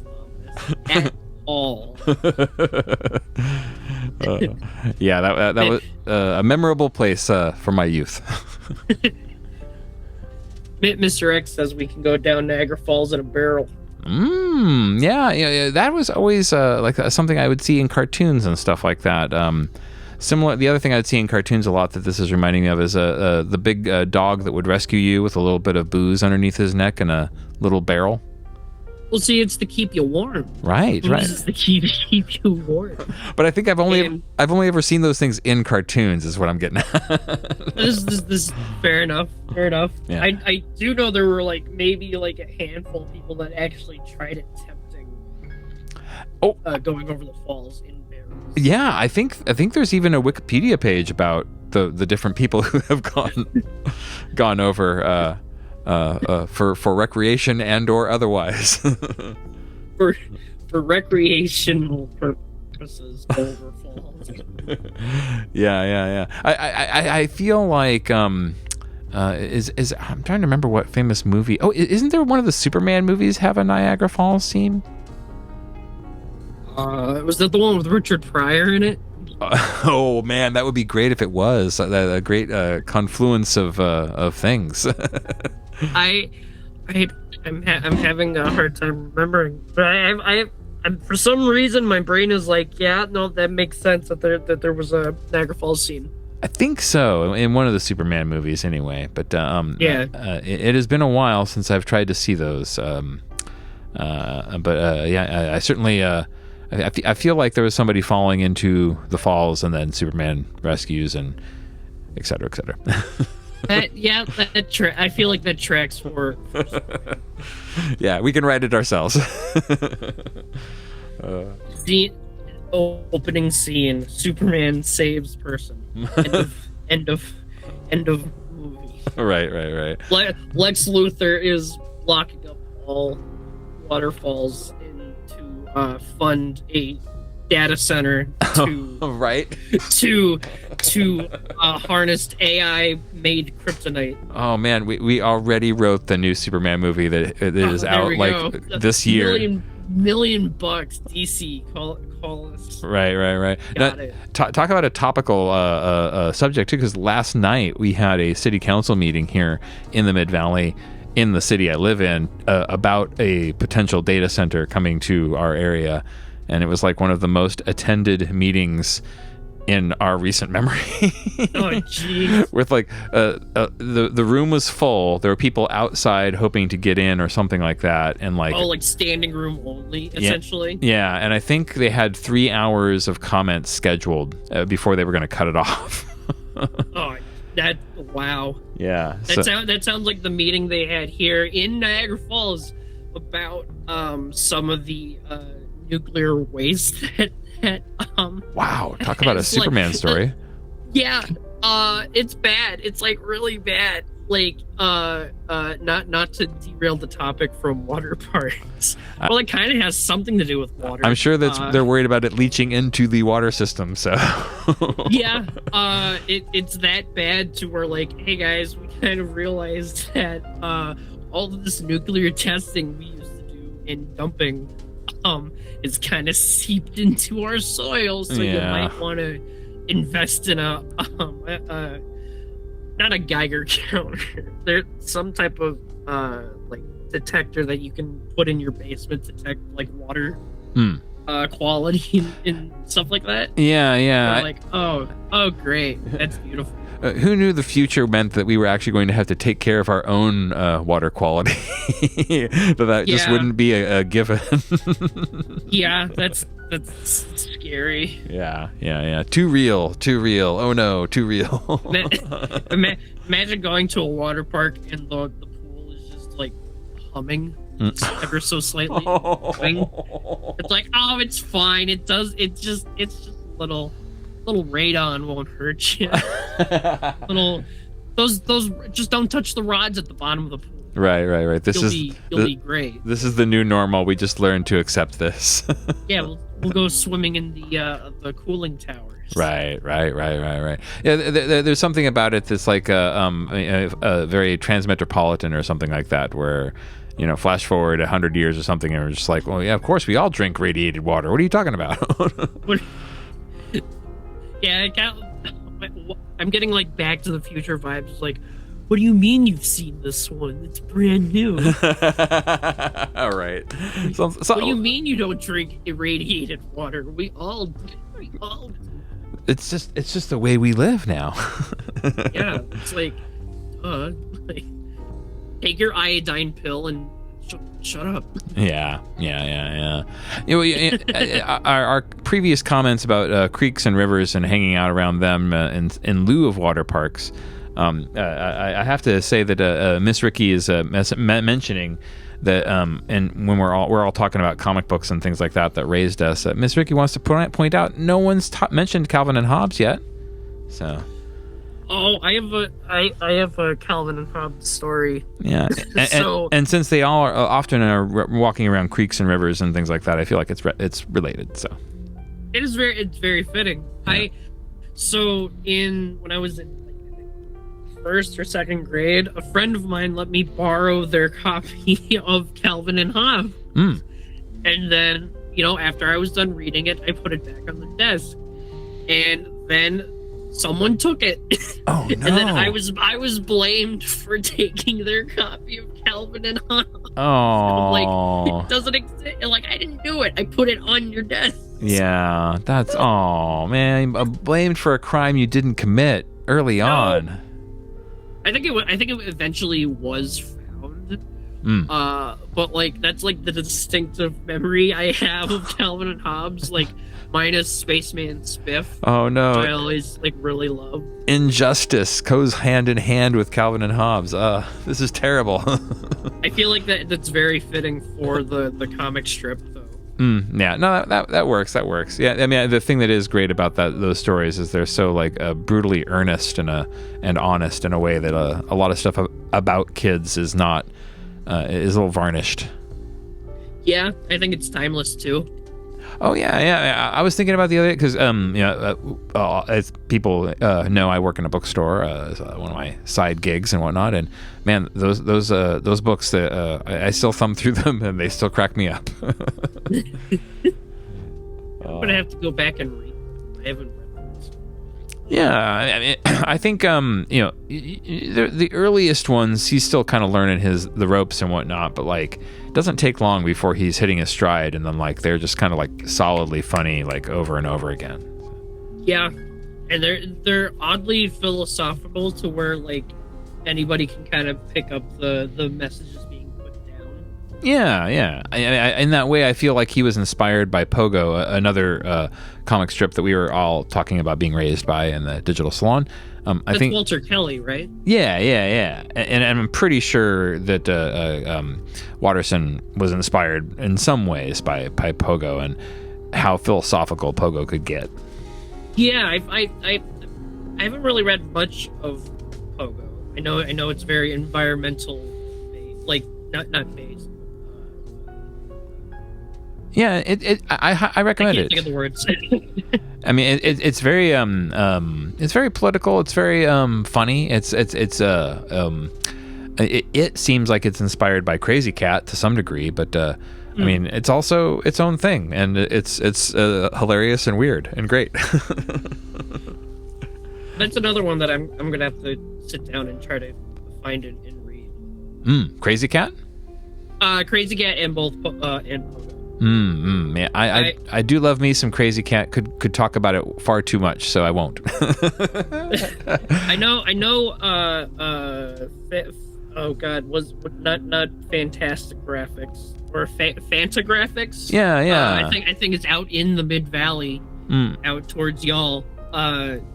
at all. Yeah, that was a memorable place for my youth. Mr. X says we can go down Niagara Falls in a barrel. Yeah. That was always like something I would see in cartoons and stuff like that. Similar, the other thing I'd see in cartoons a lot that this is reminding me of is the big dog that would rescue you with a little bit of booze underneath his neck and a little barrel. Well, see, it's to keep you warm. Right. It's to keep you warm. But I think I've only ever seen those things in cartoons. Is what I'm getting at. This fair enough. Yeah. I do know there were like maybe like a handful of people that actually tried attempting going over the falls in barrels. Yeah, I think there's even a Wikipedia page about the different people who have gone over for recreation and or otherwise. for recreational purposes over falls. Yeah. I feel like I'm trying to remember what famous movie. Oh, isn't there one of the Superman movies have a Niagara Falls scene? Was that the one with Richard Pryor in it? Oh man, that would be great if it was a great confluence of things. I'm having a hard time remembering, but I'm for some reason my brain is like, yeah, no, that makes sense that there was a Niagara Falls scene. I think so, in one of the Superman movies, anyway. But it has been a while since I've tried to see those. I certainly. I feel like there was somebody falling into the falls, and then Superman rescues, and et cetera, et cetera. I feel like that tracks for. Yeah, we can write it ourselves. Opening scene: Superman saves person. End of movie. Right. Lex Luthor is locking up all waterfalls to fund a data center to harness AI made kryptonite. Oh man, we already wrote the new Superman movie that is out like this year. Million bucks, DC, call us. Right. Now, talk about a topical subject too, because last night we had a city council meeting here in the Mid-Valley, in the city I live in, about a potential data center coming to our area, and it was like one of the most attended meetings in our recent memory. Oh, jeez. With like the room was full. There were people outside hoping to get in or something like that, and like standing room only, essentially. Yeah, and I think they had 3 hours of comments scheduled before they were going to cut it off. Wow. Yeah. That sounds like the meeting they had here in Niagara Falls about some of the nuclear waste that wow, talk about a Superman story. Yeah, it's bad. It's like really bad. Like not to derail the topic from water parks. Well, it kind of has something to do with water. I'm sure that they're worried about it leaching into the water system. So yeah, it's that bad to where like, hey guys, we kind of realized that all of this nuclear testing we used to do in dumping is kind of seeped into our soil, so you might want to invest in a not a Geiger counter. There's some type of like detector that you can put in your basement to detect like water quality and stuff like that. Yeah. Like, oh, great, that's beautiful. Who knew the future meant that we were actually going to have to take care of our own water quality? that just wouldn't be a given. Yeah, that's scary. Yeah. Too real. Oh no, too real. Imagine going to a water park and the pool is just like humming ever so slightly. It's like, oh, it's fine. It's just a little radon won't hurt you. Those just don't touch the rods at the bottom of the pool. Right. You'll be great. This is the new normal. We just learned to accept this. Yeah, we'll go swimming in the cooling towers. Right. Yeah, there's something about it that's like a very transmetropolitan or something like that, where, you know, flash forward 100 years or something, and we're just like, well, yeah, of course we all drink radiated water. What are you talking about? Yeah, I'm getting like Back to the Future vibes. Like, what do you mean you've seen this one? It's brand new. All right. What do you mean you don't drink irradiated water? We all do. It's just the way we live now. Yeah, it's like take your iodine pill and shut up. Yeah. Our previous comments about creeks and rivers and hanging out around them in lieu of water parks. I have to say that Miss Rikki is mentioning that, and when we're all talking about comic books and things like that raised us, Miss Rikki wants to point out no one's mentioned Calvin and Hobbes yet. So. Oh, I have a Calvin and Hobbes story. Yeah, and since they all are often walking around creeks and rivers and things like that, I feel like it's related. So it's very fitting. Yeah. When I was in first or second grade, a friend of mine let me borrow their copy of Calvin and Hobbes. And then, after I was done reading it, I put it back on the desk, and then someone took it. Oh no! And then I was blamed for taking their copy of Calvin and Hobbes. Oh, it doesn't exist. I didn't do it. I put it on your desk. Yeah, that's man, blamed for a crime you didn't commit early on. I think it eventually was found. But that's the distinctive memory I have of Calvin and Hobbes, minus Spaceman Spiff. Oh no! Which I always really love. Injustice goes hand in hand with Calvin and Hobbes. This is terrible. I feel like that's very fitting for the comic strip, though. Yeah, no, that works. That works. Yeah, I mean, the thing that is great about those stories is they're so brutally earnest and honest in a way that a lot of stuff about kids is not is a little varnished. Yeah, I think it's timeless too. Oh yeah. I was thinking about the other because as people know, I work in a bookstore, as one of my side gigs and whatnot. And man, those books that I still thumb through them and they still crack me up. I'm gonna have to go back and read them. I haven't read them. Yeah, I mean, I think the earliest ones he's still kind of learning the ropes and whatnot, but it doesn't take long before he's hitting his stride, and then they're just kind of solidly funny over and over again. Yeah, and they're oddly philosophical to where anybody can kind of pick up the messages being put down. Yeah. In that way, I feel like he was inspired by Pogo, another comic strip that we were all talking about being raised by in the digital salon. I think Walter Kelly, right? Yeah. And I'm pretty sure that Watterson was inspired in some ways by Pogo and how philosophical Pogo could get. Yeah, I haven't really read much of Pogo. I know it's very environmental, not based. Yeah, I recommend it. I can't think of the words. I mean, it's very political. It's very funny. It seems like it's inspired by Crazy Cat to some degree, but I mean, it's also its own thing, and it's hilarious and weird and great. That's another one that I'm gonna have to sit down and try to find it and read. Crazy Cat. Crazy Cat and both and Pogo. Yeah, I do love me some Crazy Cat. Could talk about it far too much, so I won't. I know. Oh God, was not Fantastic Graphics or Fantagraphics? Yeah. I think it's out in the Mid-Valley, out towards y'all.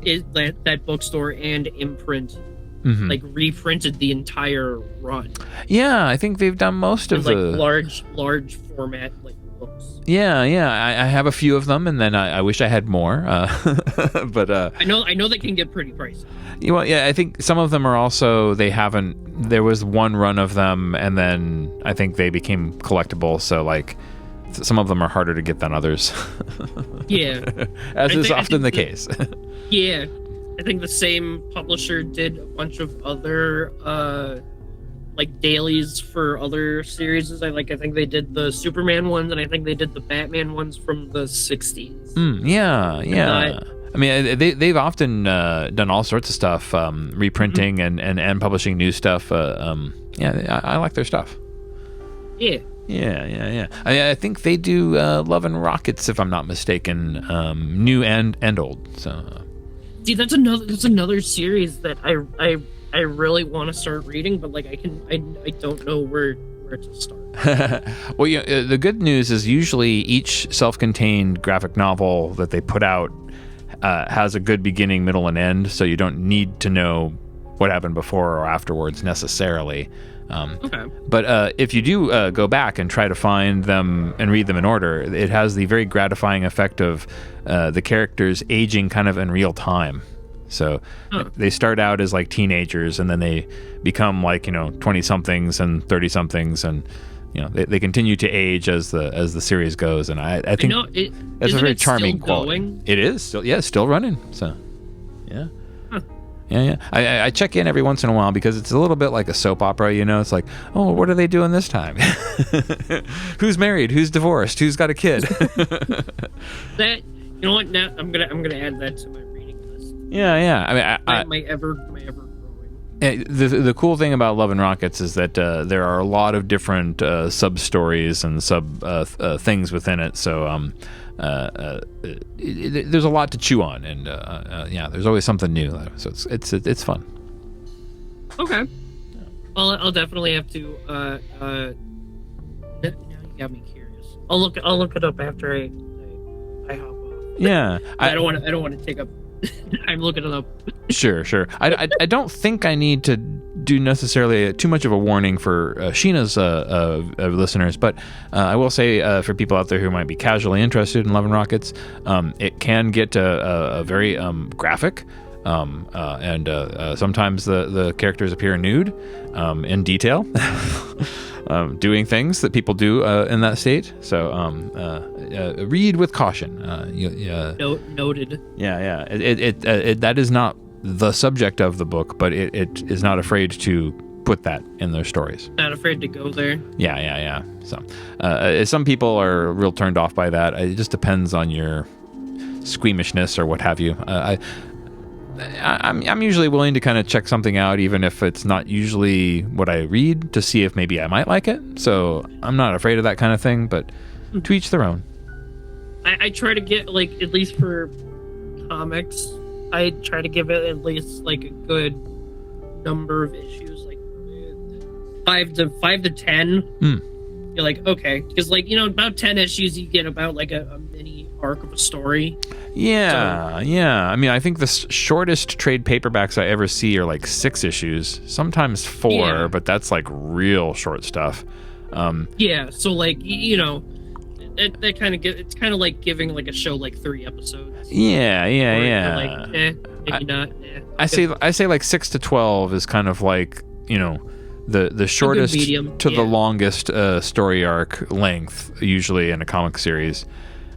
Is that bookstore and imprint reprinted the entire run? Yeah, I think they've done most of the large format books. Yeah, I have a few of them, and then I wish I had more. But I know they can get pretty pricey. Well, yeah, I think some of them are also there was one run of them, and then I think they became collectible. So some of them are harder to get than others. Yeah, as is often the case. Yeah, I think the same publisher did a bunch of other dailies for other series. I think they did the Superman ones, and I think they did the Batman ones from the 60s. Yeah. I mean, they've often done all sorts of stuff, reprinting and publishing new stuff. I like their stuff. Yeah. Yeah. I think they do Love and Rockets, if I'm not mistaken, new and old. So. See, that's another series that I really want to start reading, but I don't know where where to start. Well, the good news is usually each self-contained graphic novel that they put out has a good beginning, middle, and end, so you don't need to know what happened before or afterwards necessarily. Okay. But if you do go back and try to find them and read them in order, it has the very gratifying effect of the characters aging kind of in real time. So they start out as like teenagers, and then they become like 20-somethings and 30-somethings, and they continue to age as the series goes. And I think that's a very charming quality. Going? It is still running. So yeah. Yeah. I check in every once in a while because it's a little bit like a soap opera, It's like, oh, what are they doing this time? Who's married? Who's divorced? Who's got a kid? That what? Now I'm gonna add that to my reading list. Yeah. I mean, my ever growing. The cool thing about Love and Rockets is that there are a lot of different sub stories and sub things within it. So there's a lot to chew on, and there's always something new. So it's fun. Okay. Well, I'll definitely have to. Now you got me curious. I'll look it up after I hop off. Yeah. I don't want to take up. I'm looking it up. Sure. I don't think I need to do necessarily too much of a warning for Sheena's listeners, but I will say for people out there who might be casually interested in Love and Rockets, it can get very graphic, and sometimes the characters appear nude in detail. Doing things that people do in that state. So read with caution. Noted. Yeah. It that is not the subject of the book, but it is not afraid to put that in their stories. Not afraid to go there. Yeah. So some people are real turned off by that. It just depends on your squeamishness or what have you. I'm usually willing to kind of check something out, even if it's not usually what I read, to see if maybe I might like it. So I'm not afraid of that kind of thing, but to each their own. I try to get, like, at least for comics, I try to give it at least like a good number of issues, like 5 to 10. You're like, okay, because about 10 issues, you get about like a mini arc of a story. Yeah. I mean, I think the shortest trade paperbacks I ever see are like 6 issues, sometimes 4, but that's like real short stuff. Yeah, so like that kind of it's kind of like giving like a show like 3 episodes. Yeah. Like, maybe not. I say like 6 to 12 is kind of like the shortest to the longest story arc length usually in a comic series.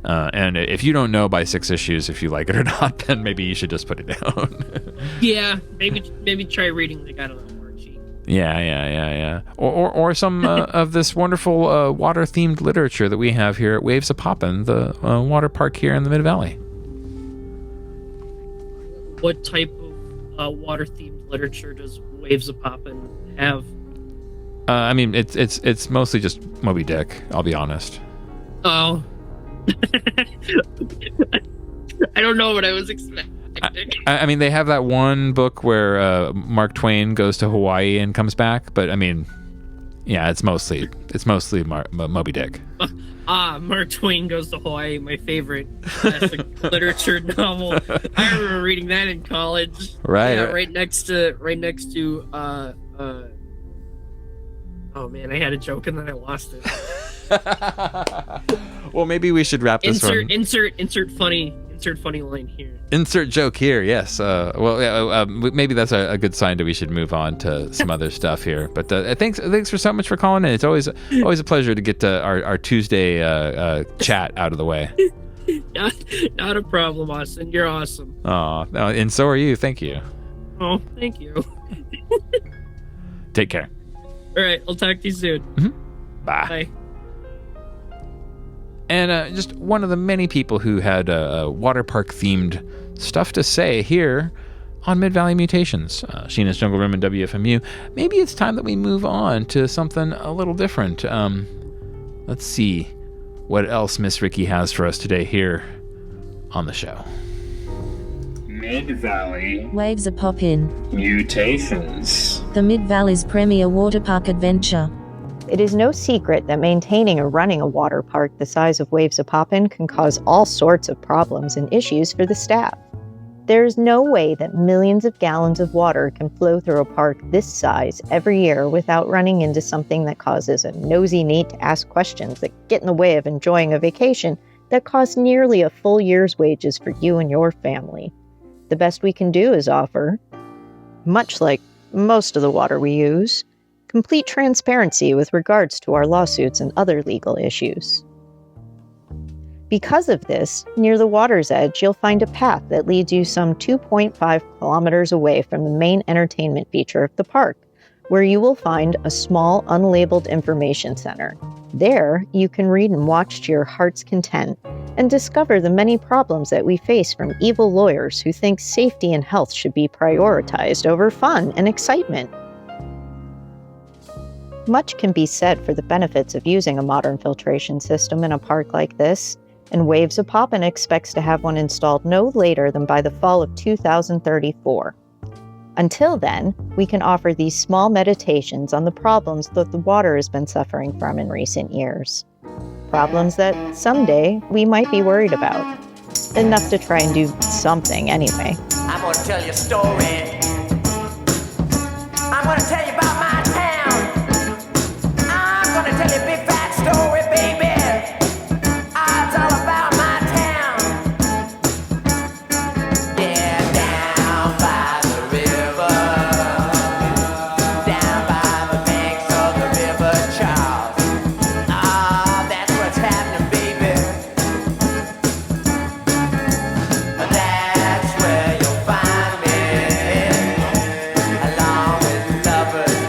And if you don't know by 6 issues if you like it or not, then maybe you should just put it down. Yeah, maybe try reading the worksheet. Yeah. Or some of this wonderful water-themed literature that we have here at Waves-A-Poppin, the water park here in the Mid-Valley. What type of water-themed literature does Waves-A-Poppin have? I mean, it's mostly just Moby Dick, I'll be honest. Oh. I don't know what I was expecting. I mean, they have that one book where Mark Twain goes to Hawaii and comes back, but I mean, yeah, it's mostly Moby Dick. Mark Twain Goes to Hawaii, my favorite classic literature novel. I remember reading that in college. Right. Yeah, right next to oh man, I had a joke and then I lost it. Well, maybe we should wrap this one. Insert funny line here. Insert joke here. Yes. Maybe that's a good sign that we should move on to some other stuff here. But thanks for so much for calling in. It's always a pleasure to get our Tuesday chat out of the way. Not a problem, Austin. You're awesome. Oh, and so are you. Thank you. Oh, thank you. Take care. All right, I'll talk to you soon. Mm-hmm. Bye. Bye. And just one of the many people who had water park themed stuff to say here on Mid-Valley Mutations. Sheena's Jungle Room and WFMU. Maybe it's time that we move on to something a little different. Let's see what else Miss Rikki has for us today here on the show. Mid-Valley Waves-A-Poppin Mutations. The Mid-Valley's premier water park adventure. It is no secret that maintaining and running a water park the size of Waves-A-Poppin can cause all sorts of problems and issues for the staff. There is no way that millions of gallons of water can flow through a park this size every year without running into something that causes a nosy need to ask questions that get in the way of enjoying a vacation that costs nearly a full year's wages for you and your family. The best we can do is offer, much like most of the water we use, complete transparency with regards to our lawsuits and other legal issues. Because of this, near the water's edge, you'll find a path that leads you some 2.5 kilometers away from the main entertainment feature of the park, where you will find a small, unlabeled information center. There, you can read and watch to your heart's content and discover the many problems that we face from evil lawyers who think safety and health should be prioritized over fun and excitement. Much can be said for the benefits of using a modern filtration system in a park like this, and Waves-A-Poppin expects to have one installed no later than by the fall of 2034. Until then, we can offer these small meditations on the problems that the water has been suffering from in recent years. Problems that someday we might be worried about. Enough to try and do something anyway. I'm gonna tell you a story. I'm gonna tell you about my town. I'm gonna tell you a big fat story, baby. It's all about my town. Yeah, down by the river. Down by the banks of the River Charles. That's what's happening, baby. That's where you'll find me, along with lovers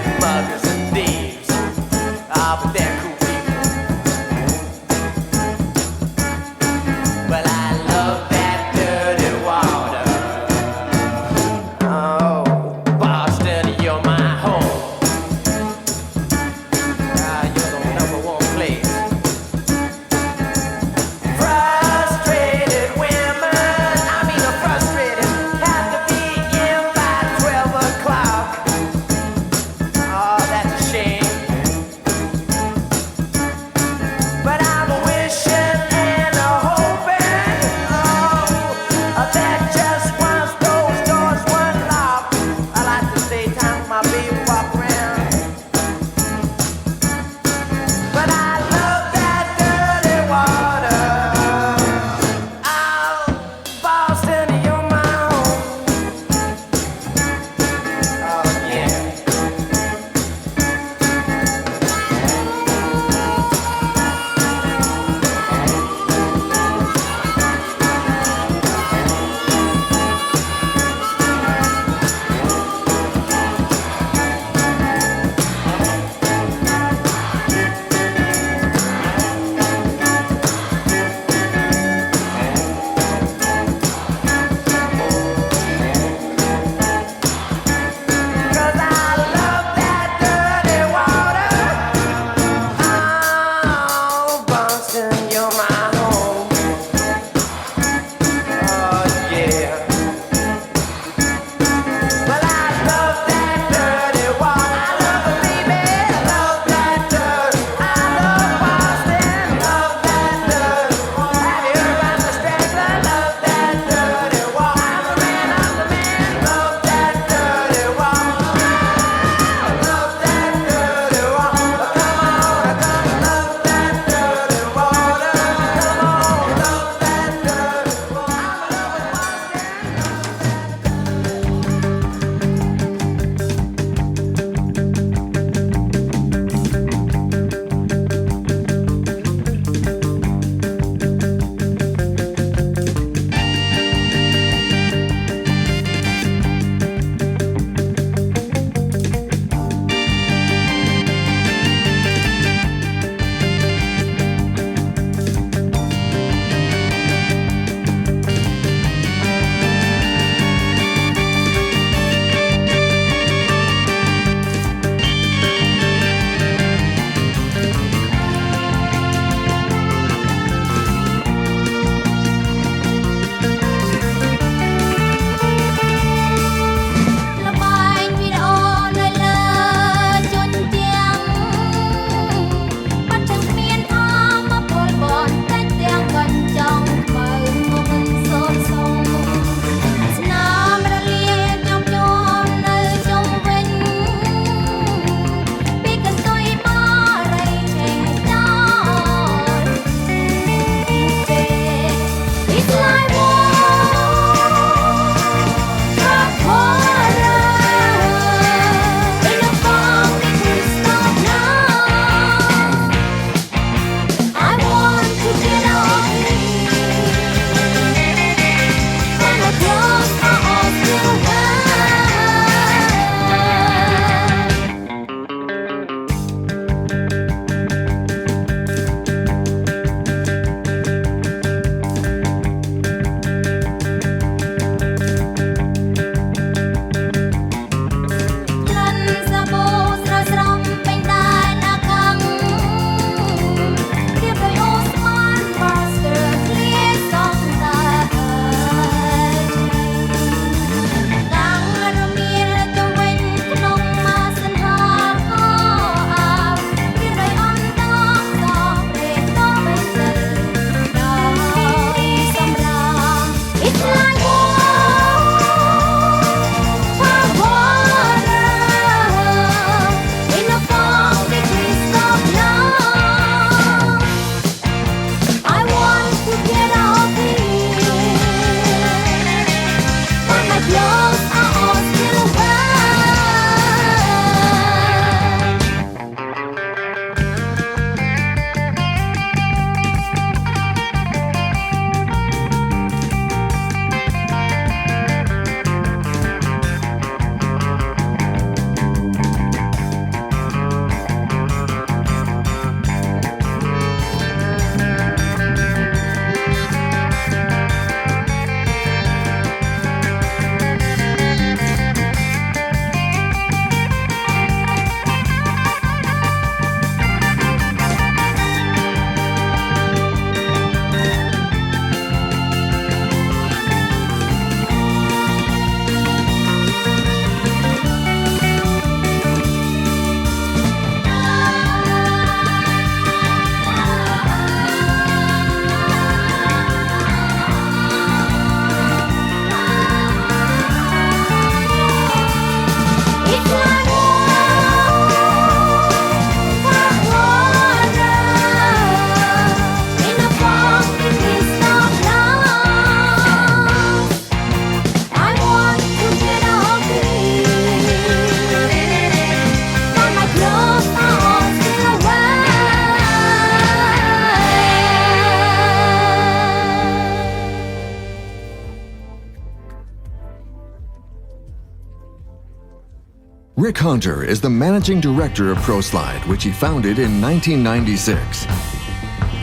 Rick Hunter is the managing director of ProSlide, which he founded in 1996.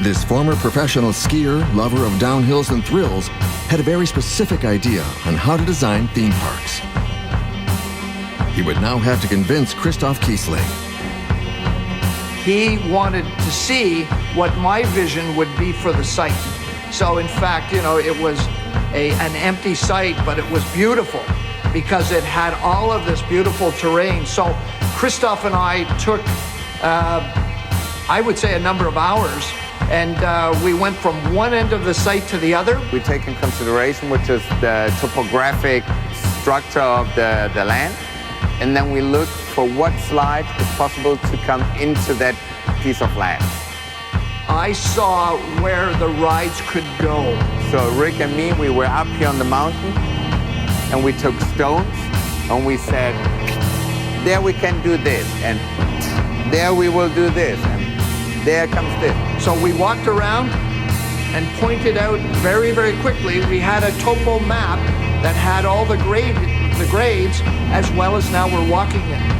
This former professional skier, lover of downhills and thrills, had a very specific idea on how to design theme parks. He would now have to convince Christoph Kiesling. He wanted to see what my vision would be for the site. So in fact, you know, it was an empty site, but it was beautiful because it had all of this beautiful terrain. So Christoph and I took, I would say, a number of hours, and we went from one end of the site to the other. We take in consideration which is the topographic structure of the land, and then we look for what slide is possible to come into that piece of land. I saw where the rides could go. So Rick and me, we were up here on the mountain, and we took stones, and we said, there we can do this, and there we will do this, and there comes this. So we walked around and pointed out very, very quickly. We had a topo map that had all the grades, as well as now we're walking it.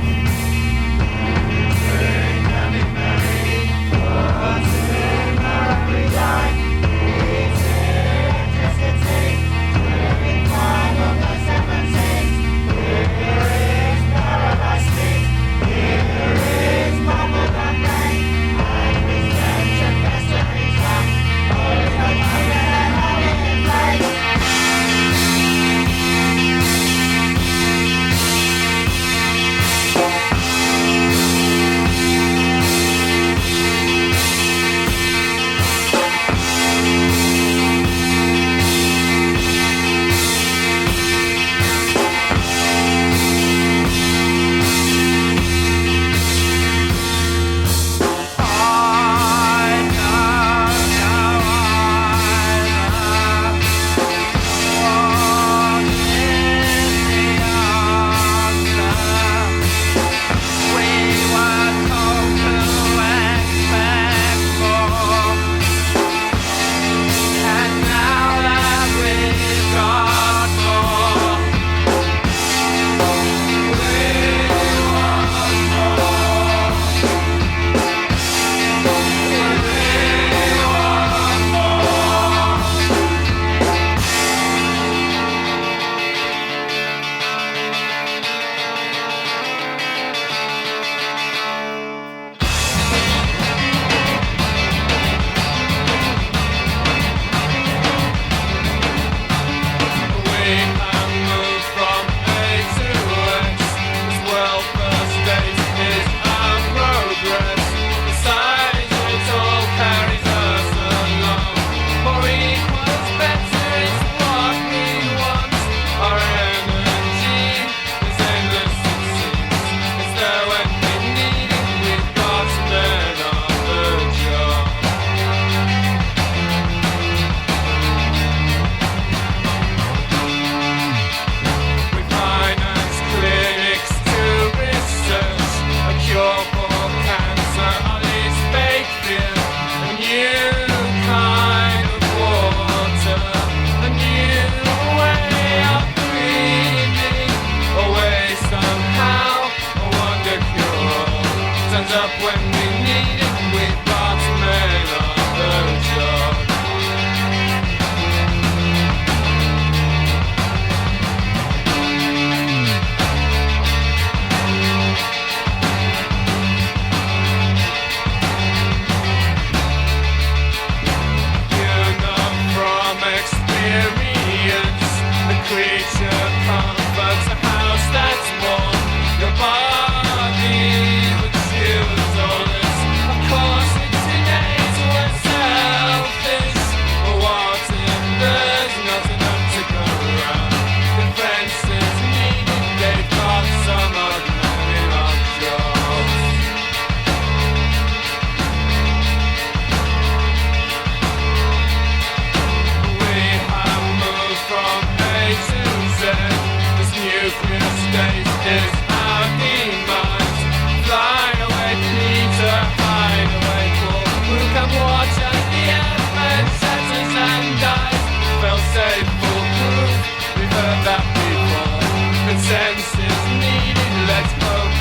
Senses needed, let's go.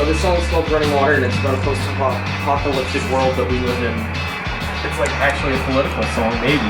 this song's called Running Water, and it's about a post-apocalyptic world that we live in. It's like actually a political song, maybe.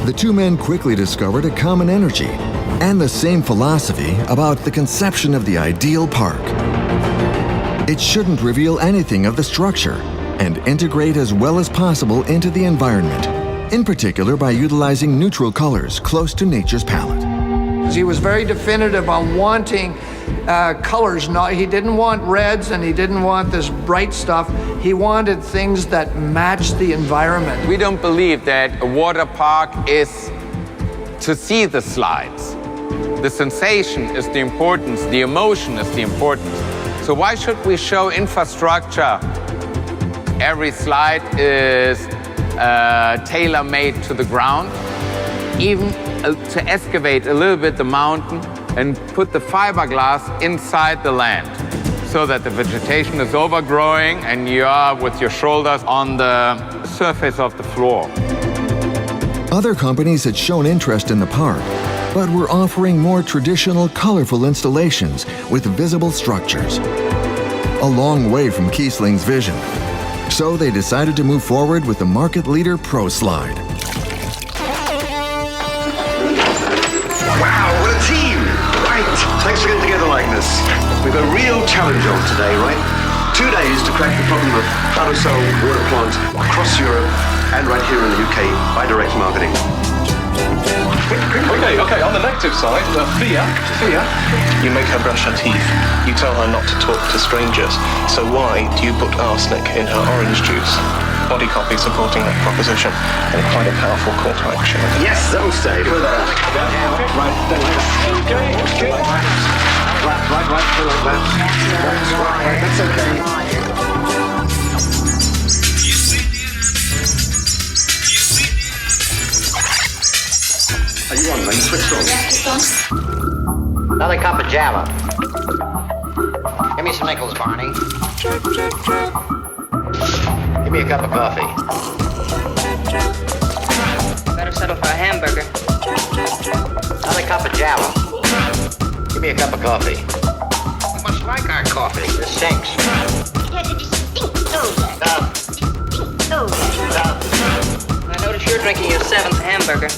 The two men quickly discovered a common energy and the same philosophy about the conception of the ideal park. It shouldn't reveal anything of the structure and integrate as well as possible into the environment, in particular by utilizing neutral colors close to nature's palette. He was very definitive on wanting colors. He didn't want reds and he didn't want this bright stuff. He wanted things that matched the environment. We don't believe that a water park is to see the slides. The sensation is the importance, the emotion is the importance. So why should we show infrastructure? Every slide is tailor-made to the ground. Even to excavate a little bit the mountain and put the fiberglass inside the land so that the vegetation is overgrowing and you are with your shoulders on the surface of the floor. Other companies had shown interest in the park, but were offering more traditional, colorful installations with visible structures. A long way from Kiesling's vision. So they decided to move forward with the market leader Pro Slide. Wow, what a team! Right, thanks for getting together like this. We've got a real challenge on today, right? 2 days to crack the problem of how to sell water plant across Europe and right here in the UK by direct marketing. Okay, on the negative side, Fia, you make her brush her teeth. You tell her not to talk to strangers. So why do you put arsenic in her orange juice? Body copy supporting that proposition, and quite a powerful call to action. Yes, that'll stay. Right, that's okay. Are you on, man? Switched on. Yes, another cup of Java. Give me some nickels, Barney. Give me a cup of coffee. Better settle for a hamburger. Another cup of Java. Give me a cup of coffee. You must like our coffee. This stinks. It has a distinct odor. I notice you're drinking your 7th hamburger.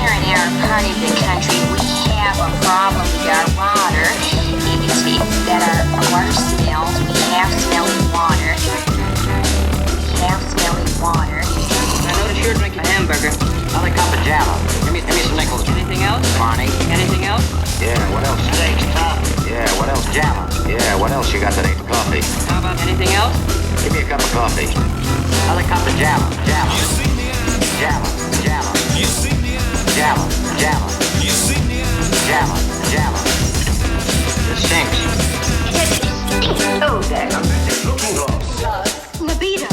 Here in Arizona, part of the country, we have a problem with our water. It's that our water smells. We have smelly water. I notice you're drinking a hamburger. Another cup of Java. Give me some nickels. Anything else? Barney. Anything else? Yeah, what else? Steaks, tough. Yeah, what else? Java. Yeah, what else you got today for coffee? How about anything else? Give me a cup of coffee. Another cup of Java. Java. Java. Java. Java. Java. Java. Java. This stinks. Oh, damn. Looking glass. Libido.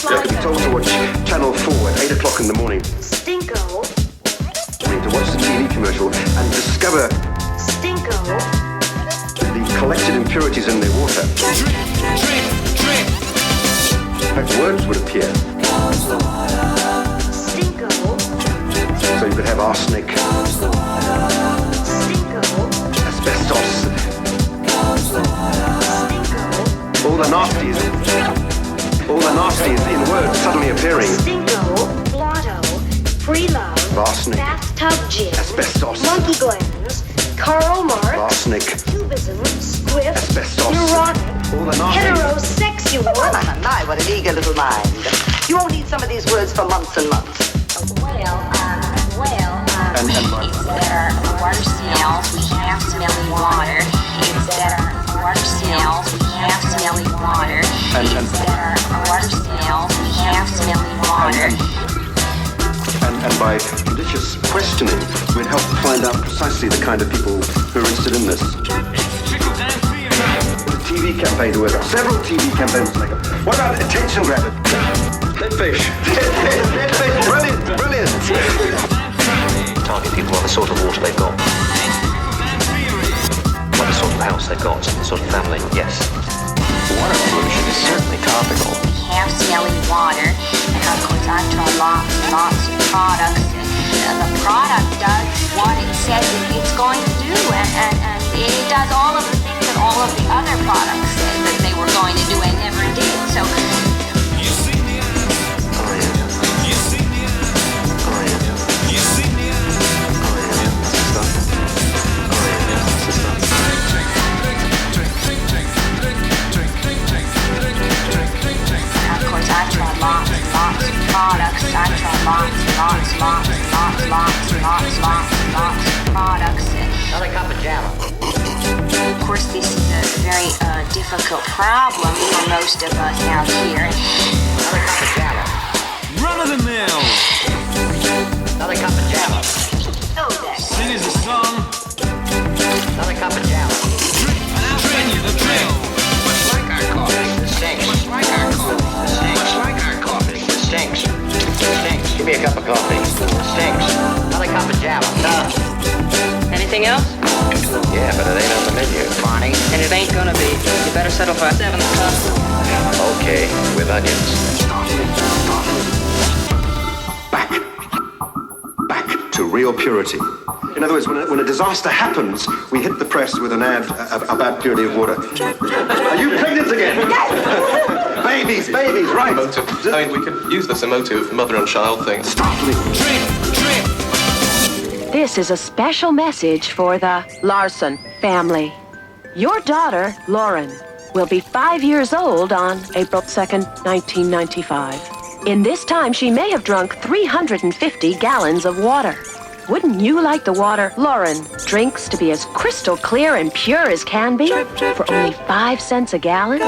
You have to be told to watch Channel 4 at 8 o'clock in the morning. Stinko. To watch the TV commercial and discover Stinko. the collected impurities in their water. In fact, words would appear. Stinko. So you could have arsenic, Stinko. asbestos, all the nasties in words suddenly appearing. Stinko. Blotto. Free love. Arsenic, Bathtub jizz. asbestos, Monkey glands. Karl Marx. arsenic, Cubism. Squiff. asbestos, Neurotic. all the nasties. Heterosexual. My, what an eager little mind. You won't need some of these words for months and months. And it's that our water smells, we have smelly water. It's that our water smells, we have smelly water. It's that our water smells, we have smelly water. And by judicious questioning, we'd help find out precisely the kind of people who are interested in this. The TV campaign to work out. Several TV campaigns to make up. What about attention grabber? Dead fish. Dead fish. Brilliant. Target people on the sort of water they've got. What the sort of house they've got, the sort of family, yes. Water pollution is certainly topical. We have smelly water, and of course I've tried lots of products, and the product does what it says it's going to do, and it does all of the things that all of the other products said that they were going to do and never did. So I tried lots of products. I tried lots of products. Another cup of Java. Of course, this is a very difficult problem for most of us out here. Another cup of Java. Run of the mill. Another cup of Java. Oh, that's Sing us a song. Another cup of Java. And I'll train you the drill. Much like our coffee. This stinks. Much like our coffee. This stinks. Much like our coffee. This stinks. Stinks. Give me a cup of coffee. This stinks. Another cup of Java. Anything else? Yeah, but it ain't on the menu. Barney. And it ain't gonna be. You better settle for a 7th cup. Okay, with onions. Back to real purity. In other words, when a disaster happens, we hit the press with an ad about purity of water. Are you pregnant again? babies, right. Emotive. I mean, we could use this emotive mother and child thing. Startling. This is a special message for the Larson family. Your daughter, Lauren, will be 5 years old on April 2nd, 1995. In this time, she may have drunk 350 gallons of water. Wouldn't you like the water Lauren drinks to be as crystal clear and pure as can be for only 5 cents a gallon?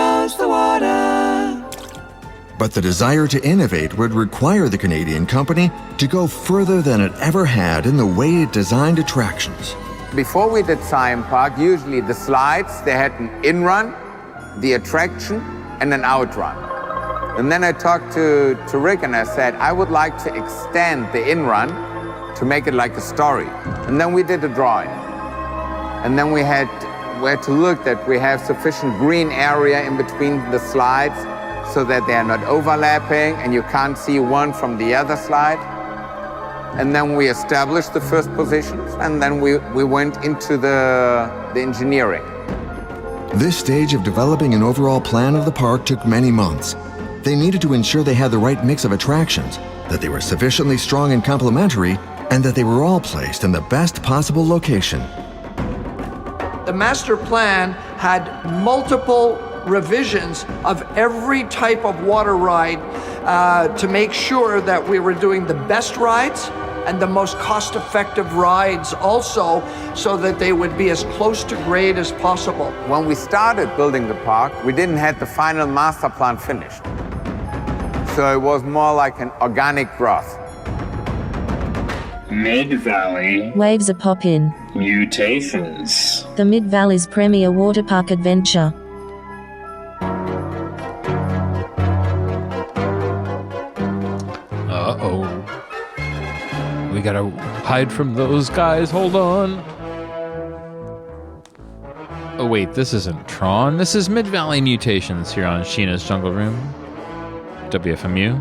But the desire to innovate would require the Canadian company to go further than it ever had in the way it designed attractions. Before we did Science Park, usually the slides, they had an in-run, the attraction, and an outrun. And then I talked to Rick and I said, I would like to extend the in-run to make it like a story. And then we did a drawing. And then we had to look that we have sufficient green area in between the slides so that they are not overlapping and you can't see one from the other slide. And then we established the first positions, and then we went into the engineering. This stage of developing an overall plan of the park took many months. They needed to ensure they had the right mix of attractions, that they were sufficiently strong and complementary, and that they were all placed in the best possible location. The master plan had multiple revisions of every type of water ride to make sure that we were doing the best rides and the most cost-effective rides also, so that they would be as close to grade as possible. When we started building the park, we didn't have the final master plan finished. So it was more like an organic growth. Mid-Valley Waves-A-Poppin. Mutations. The Mid-Valley's premier water park adventure. Uh-oh. We gotta hide from those guys. Hold on. Oh, wait, this isn't Tron. This is Mid-Valley Mutations here on Sheena's Jungle Room. WFMU.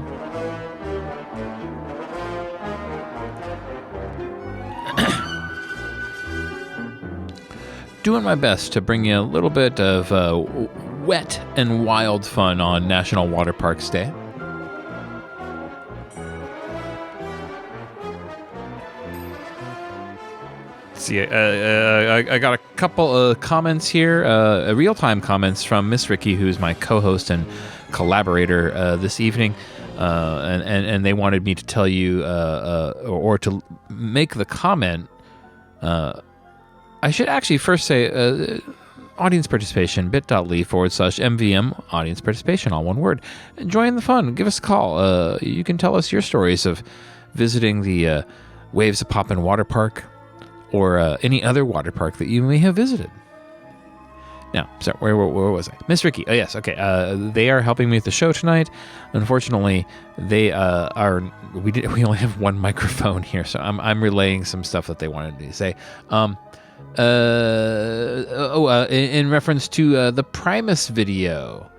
Doing my best to bring you a little bit of wet and wild fun on National Water Parks Day. See, I got a couple of comments here, real-time comments from Miss Rikki, who's my co-host and collaborator this evening, and they wanted me to tell you, or to make the comment. I should actually first say audience participation, bit.ly/MVM audience participation, all one word. Join the fun. Give us a call. You can tell us your stories of visiting the Waves-A-Poppin water park, or any other water park that you may have visited. Now, sorry, where was I? Miss Rikki. Oh, yes, okay. They are helping me with the show tonight. Unfortunately, they we only have one microphone here, so I'm relaying some stuff that they wanted me to say. In reference to the Primus video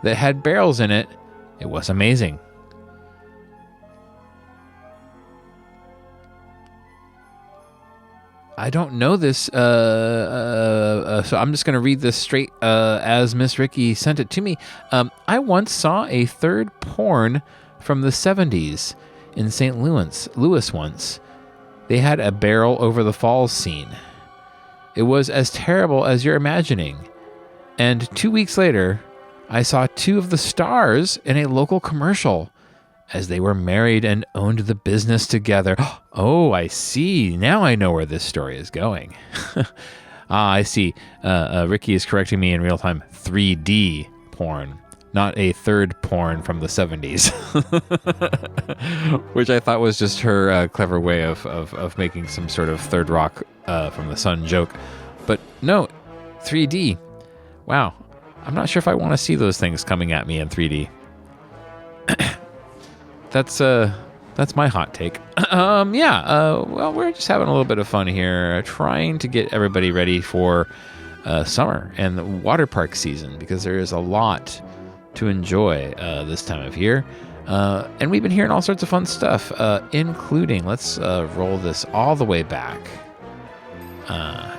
that had barrels in it, it was amazing. I don't know this, so I'm just going to read this straight as Miss Rikki sent it to me. I once saw a third porn from the 70s in St. Louis once. They had a barrel over the falls scene. It was as terrible as you're imagining. And 2 weeks later, I saw two of the stars in a local commercial as they were married and owned the business together. Oh, I see. Now I know where this story is going. I see. Rikki is correcting me in real time. 3D porn, not a third porn from the 70s. Which I thought was just her clever way of making some sort of third rock from the sun joke. But no, 3D. Wow. I'm not sure if I want to see those things coming at me in 3D. That's my hot take. Well, we're just having a little bit of fun here, trying to get everybody ready for summer and the water park season, because there is a lot to enjoy this time of year. And we've been hearing all sorts of fun stuff, including, let's roll this all the way back. I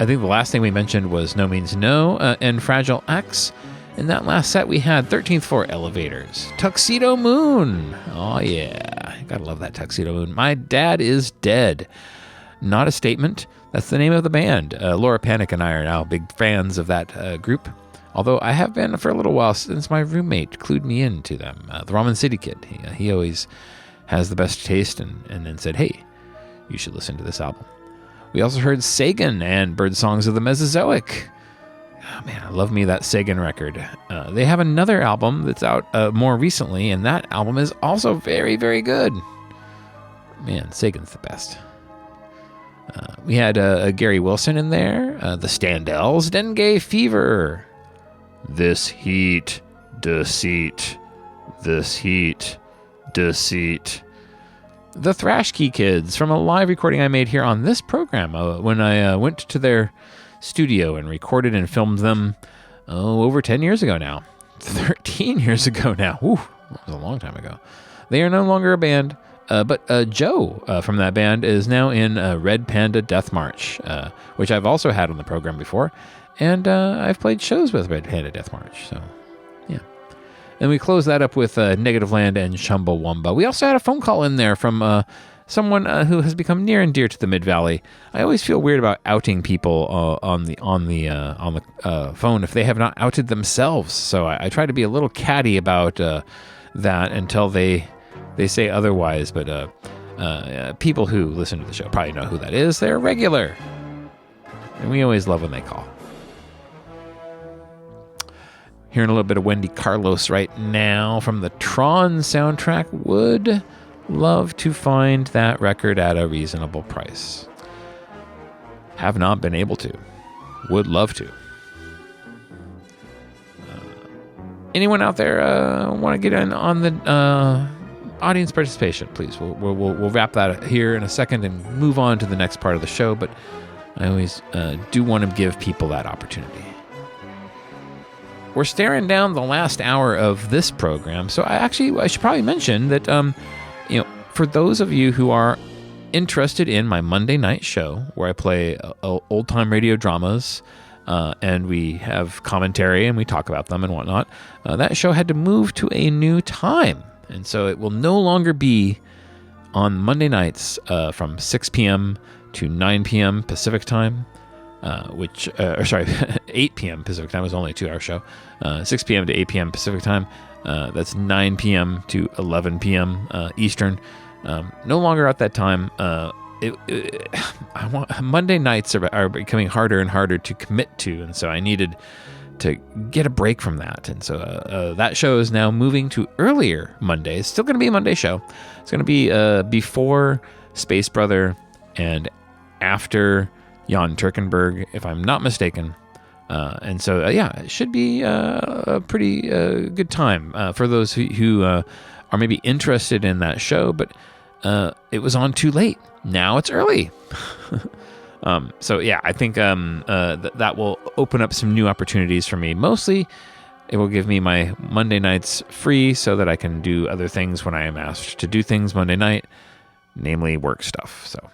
think the last thing we mentioned was No Means No and Fragile X. In that last set, we had 13th Floor Elevators, Tuxedo Moon. Oh, yeah. Gotta love that Tuxedo Moon. My Dad Is Dead. Not a statement. That's the name of the band. Laura Panic and I are now big fans of that group. Although I have been for a little while since my roommate clued me into them. The Ramen City Kid. He always has the best taste and then said, hey, you should listen to this album. We also heard Sagan and Bird Songs of the Mesozoic. Oh, man, I love me that Sagan record. They have another album that's out more recently, and that album is also very, very good. Man, Sagan's the best. We had Gary Wilson in there, the Standells, Dengue Fever, This Heat, Deceit, This Heat, Deceit. The Thrash Key Kids from a live recording I made here on this program when I went to their studio and recorded and filmed them over 10 years ago now. 13 years ago now. Ooh, that was a long time ago. They are no longer a band, but Joe from that band is now in Red Panda Death March, which I've also had on the program before, and I've played shows with Red Panda Death March, so yeah. And we close that up with Negative Land and Chumbawamba. We also had a phone call in there from someone who has become near and dear to the Mid-Valley. I always feel weird about outing people on the phone if they have not outed themselves. So I try to be a little catty about that until they say otherwise. But people who listen to the show probably know who that is. They're regular. And we always love when they call. Hearing a little bit of Wendy Carlos right now from the Tron soundtrack. Would love to find that record at a reasonable price. Have not been able to. Would love to. Anyone out there want to get in on the audience participation? Please, we'll wrap that here in a second and move on to the next part of the show. But I always do want to give people that opportunity. We're staring down the last hour of this program, so I should probably mention that, for those of you who are interested in my Monday night show, where I play old-time radio dramas, and we have commentary and we talk about them and whatnot, that show had to move to a new time, and so it will no longer be on Monday nights from 6 p.m. to 9 p.m. Pacific time. 8 p.m. Pacific time. It was only a 2-hour show. 6 p.m. to 8 p.m. Pacific time. That's 9 p.m. to 11 p.m. Eastern. No longer at that time. Monday nights are becoming harder and harder to commit to, and so I needed to get a break from that. And so that show is now moving to earlier Mondays. Still going to be a Monday show. It's going to be before Space Brother and after Jan Turkenberg, if I'm not mistaken. And so, it should be a pretty good time for those who are maybe interested in that show, but it was on too late. Now it's early. I think that will open up some new opportunities for me. Mostly, it will give me my Monday nights free so that I can do other things when I am asked to do things Monday night, namely work stuff. So.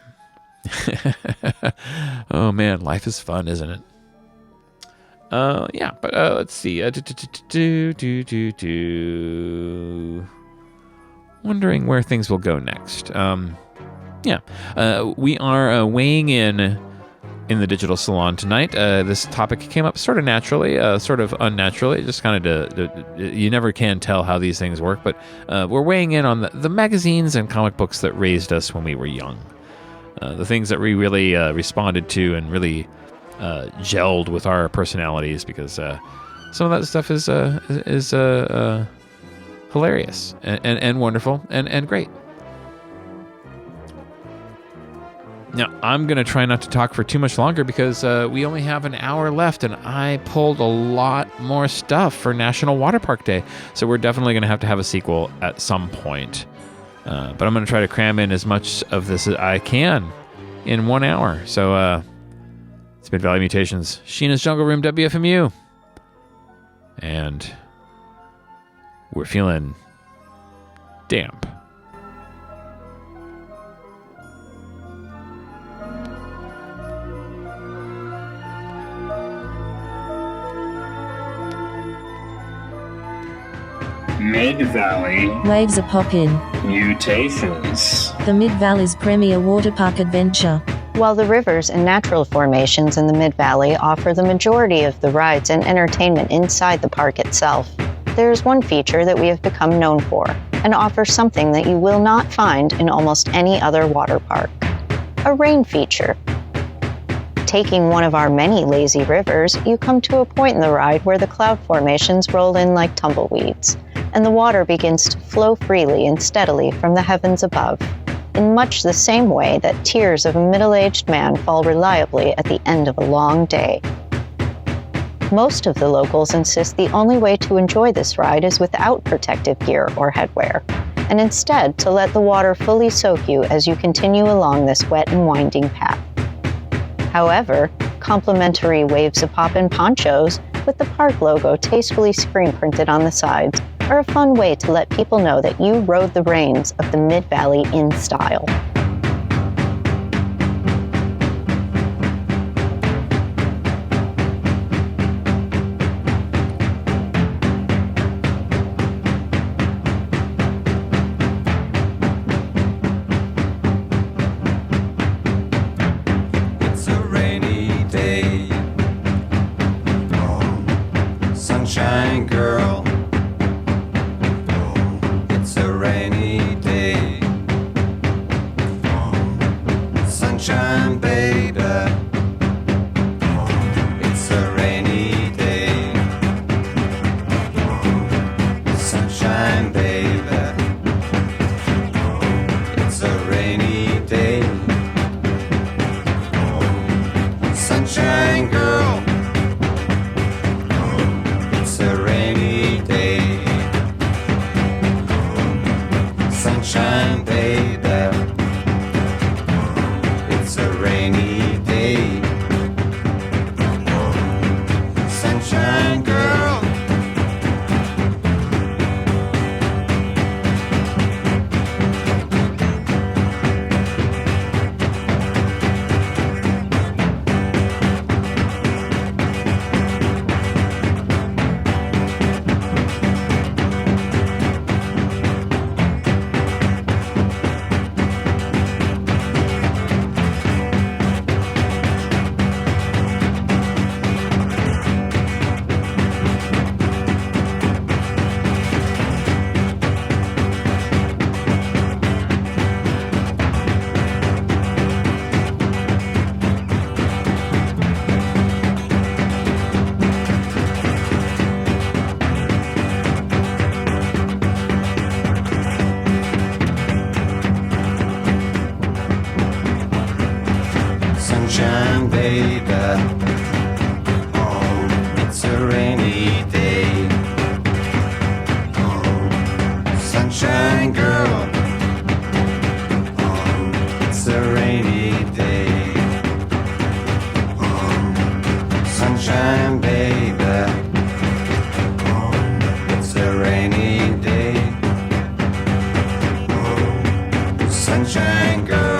Oh man, life is fun, isn't it? But let's see. Wondering where things will go next. We are weighing in the digital salon tonight. This topic came up sort of naturally, sort of unnaturally. Just kind of, you never can tell how these things work. But we're weighing in on the magazines and comic books that raised us when we were young. The things that we really responded to and really gelled with our personalities, because some of that stuff is hilarious and wonderful and great. Now, I'm going to try not to talk for too much longer because we only have an hour left, and I pulled a lot more stuff for National Waterpark Day. So we're definitely going to have a sequel at some point. But I'm going to try to cram in as much of this as I can in 1 hour. So it's Mid-Valley Mutations, Sheena's Jungle Room, WFMU. And we're feeling damp. Mid-Valley Waves-A-Poppin. Mutations. The Mid-Valley's premier waterpark adventure. While the rivers and natural formations in the Mid-Valley offer the majority of the rides and entertainment inside the park itself, there is one feature that we have become known for and offers something that you will not find in almost any other water park: a rain feature. Taking one of our many lazy rivers, you come to a point in the ride where the cloud formations roll in like tumbleweeds, and the water begins to flow freely and steadily from the heavens above, in much the same way that tears of a middle-aged man fall reliably at the end of a long day. Most of the locals insist the only way to enjoy this ride is without protective gear or headwear, and instead to let the water fully soak you as you continue along this wet and winding path. However, complimentary Waves-A-Poppin ponchos with the park logo tastefully screen printed on the sides are a fun way to let people know that you rode the rains of the Mid-Valley in style. sunshine, baby. It's a rainy day. Sunshine girl. Sunshine, baby. Oh, it's a rainy day. Oh, sunshine girl. Oh, it's a rainy day. Oh, sunshine, baby. Oh, it's a rainy day. Oh, sunshine girl.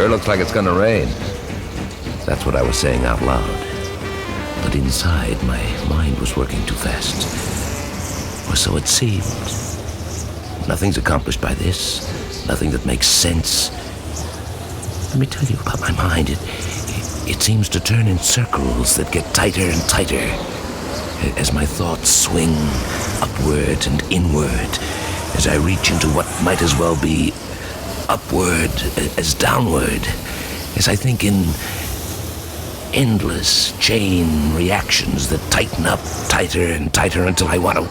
Sure looks like it's gonna rain. That's what I was saying out loud. But inside, my mind was working too fast. Or so it seemed. Nothing's accomplished by this. Nothing that makes sense. Let me tell you about my mind. It seems to turn in circles that get tighter and tighter as my thoughts swing upward and inward, as I reach into what might as well be upward as downward, as I think in endless chain reactions that tighten up tighter and tighter until I want to.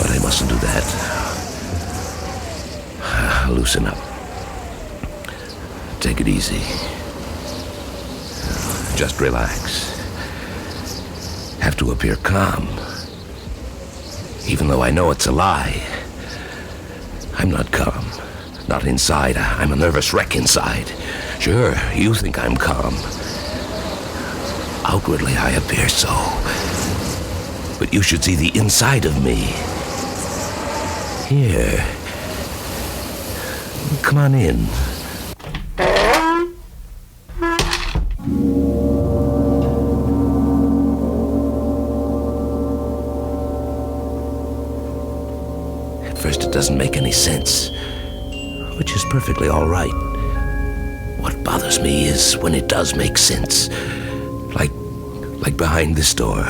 But I mustn't do that. Loosen up. Take it easy. Just relax. Have to appear calm. Even though I know it's a lie. I'm not calm. Not inside. I'm a nervous wreck inside. Sure, you think I'm calm. Outwardly, I appear so. But you should see the inside of me. Here. Come on in. At first, it doesn't make any sense, which is perfectly all right. What bothers me is when it does make sense. Like behind this door.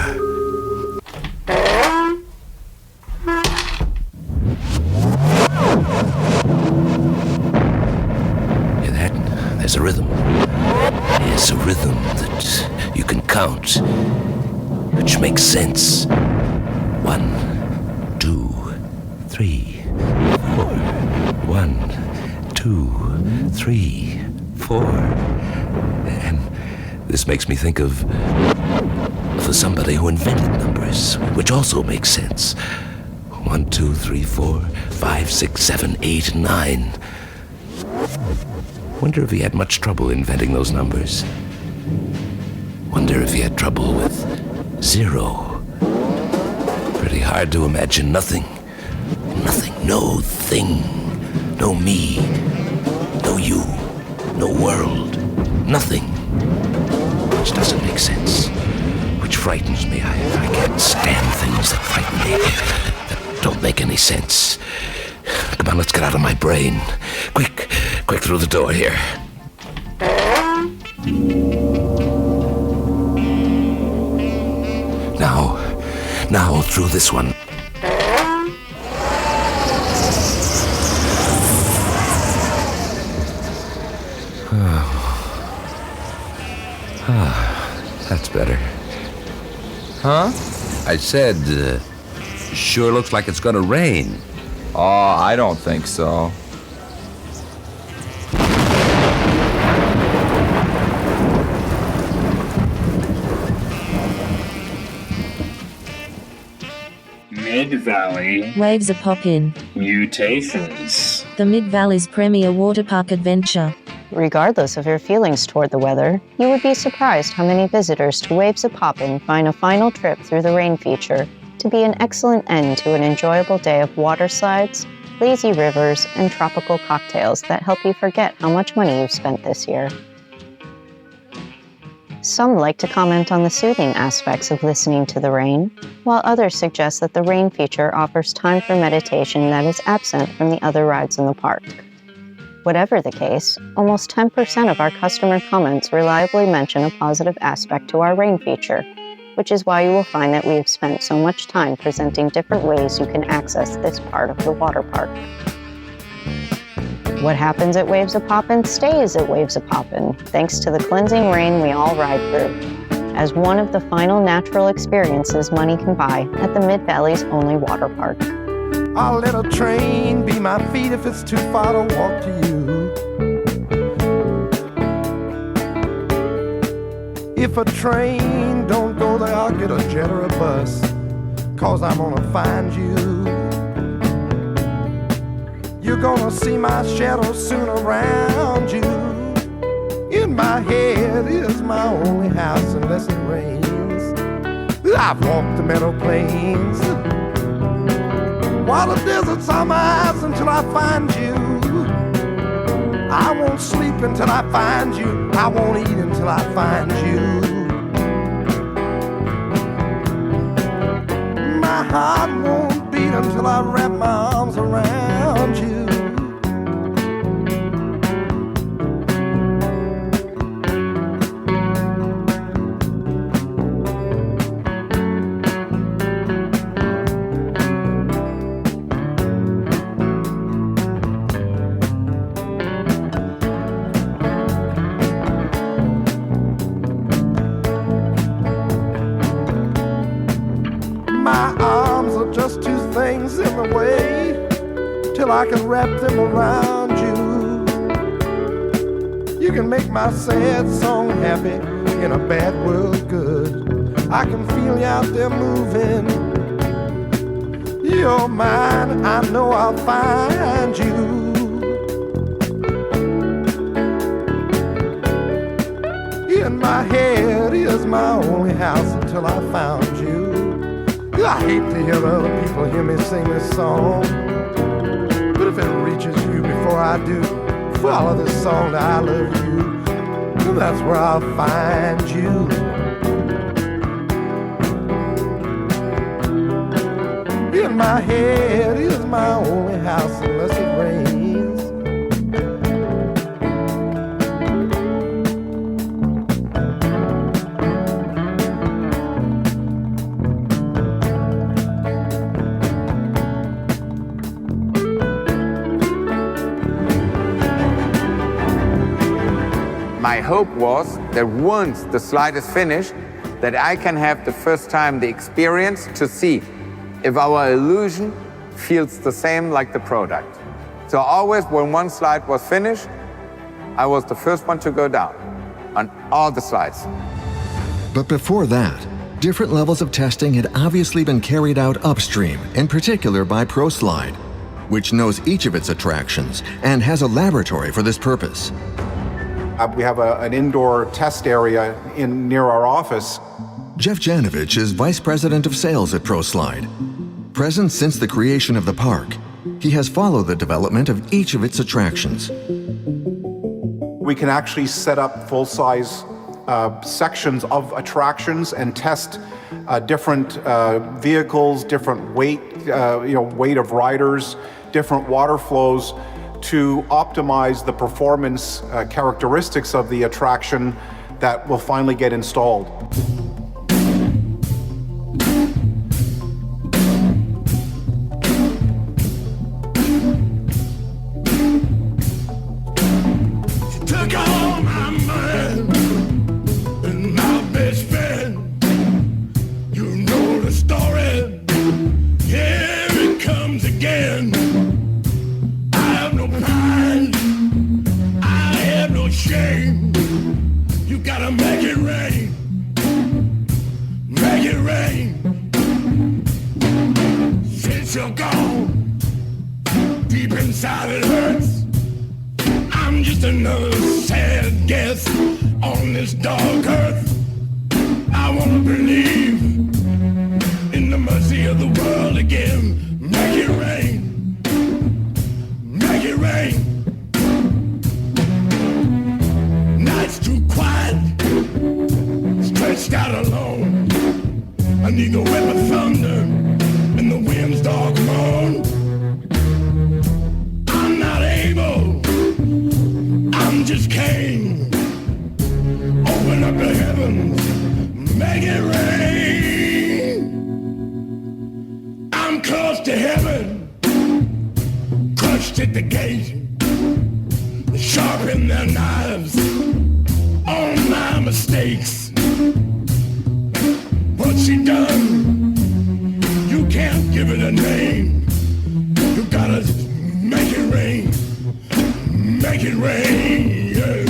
Hear that? There's a rhythm. Yes, a rhythm that you can count, which makes sense. 1, 2, 3, 4. 1, 2, 3, 4. And this makes me think of somebody who invented numbers, which also makes sense. 1, 2, 3, 4, 5, 6, 7, 8, and 9. Wonder if he had much trouble inventing those numbers. Wonder if he had trouble with 0. Pretty hard to imagine nothing. Nothing, no thing. No me. No you. No world. Nothing. Which doesn't make sense. Which frightens me. I can't stand things that frighten me, that don't make any sense. Come on, let's get out of my brain. Quick through the door here. Now through this one. That's better. Huh? I said, sure looks like it's gonna rain. Oh, I don't think so. Mid-Valley Waves-A-Poppin. Mutations. The Mid-Valley's premier waterpark adventure. Regardless of your feelings toward the weather, you would be surprised how many visitors to Waves-A-Poppin find a final trip through the rain feature to be an excellent end to an enjoyable day of water slides, lazy rivers, and tropical cocktails that help you forget how much money you've spent this year. Some like to comment on the soothing aspects of listening to the rain, while others suggest that the rain feature offers time for meditation that is absent from the other rides in the park. Whatever the case, almost 10% of our customer comments reliably mention a positive aspect to our rain feature, which is why you will find that we have spent so much time presenting different ways you can access this part of the water park. What happens at Waves-A-Poppin stays at Waves-A-Poppin, thanks to the cleansing rain we all ride through, as one of the final natural experiences money can buy at the Mid-Valley's only water park. I'll let a train be my feet if it's too far to walk to you. If a train don't go there, I'll get a jet or a bus, 'cause I'm gonna find you. You're gonna see my shadow soon around you. In my head is my only house unless it rains. I've walked the meadow plains, while the deserts are my eyes until I find you. I won't sleep until I find you. I won't eat until I find you. My heart won't beat until I wrap my arms around you. I can wrap them around you. You can make my sad song happy in a bad world good. I can feel you out there moving. You're mine, I know I'll find you. In my head is my only house until I found you. I hate to hear other people hear me sing this song. But if it reaches you before I do, follow this song that I love you, and that's where I'll find you. In my head is my only house unless it rains. My hope was that once the slide is finished, that I can have the first time the experience to see if our illusion feels the same like the product. So always when one slide was finished, I was the first one to go down on all the slides. But before that, different levels of testing had obviously been carried out upstream, in particular by ProSlide, which knows each of its attractions and has a laboratory for this purpose. We have an indoor test area near our office. Jeff Janovich is Vice President of Sales at ProSlide. Present since the creation of the park, he has followed the development of each of its attractions. We can actually set up full-size sections of attractions and test different vehicles, different weight, weight of riders, different water flows, to optimize the performance characteristics of the attraction that will finally get installed. Took all my mind and my best friend. You know the story. Here it comes again. Shame. You gotta make it rain. Make it rain. Since you're gone, deep inside it hurts. I'm just another sad guest on this dark earth. I wanna believe in the mercy of the world again. Make it rain. Make it rain. Night's too quiet, stretched out alone. I need the whip of thunder and the wind's dark moan. I'm not able, I'm just Cain. Open up the heavens, make it rain. I'm close to heaven, crushed at the gate. Sharpen their knives on my mistakes. What's she done? You can't give it a name. You gotta make it rain. Make it rain, yeah.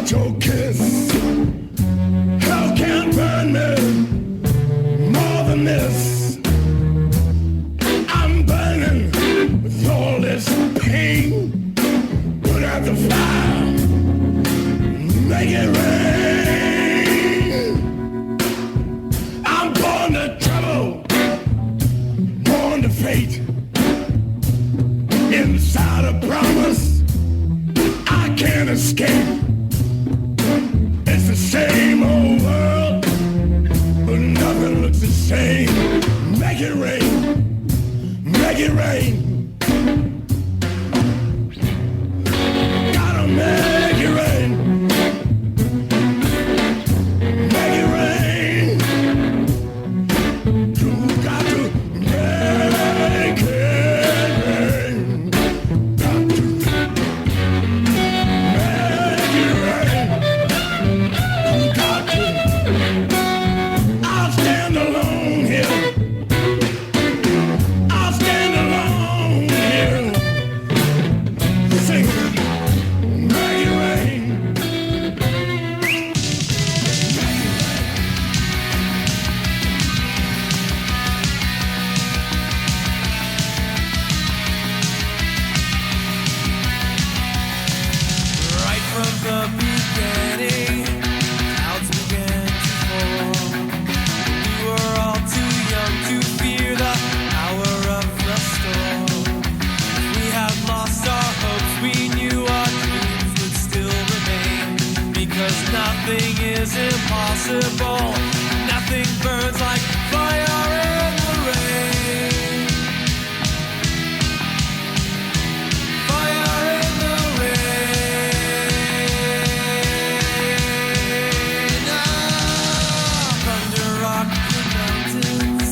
Your kiss, how fate. Inside a promise I can't escape. It's the same old world, but nothing looks the same. Make it rain, make it rain. Gotta make it rain. Make it rain. You got to make it rain. Got to make it rain. You got to. I'll stand alone here. I'll stand alone here. Sing, make it rain. Right from the beginning, clouds began to fall. We were all too young to fear the hour of the storm. We had lost our hopes, we knew our dreams would still remain. Because nothing is impossible, nothing burns like fire in the rain. Fire in the rain. Thunder rocked the mountains,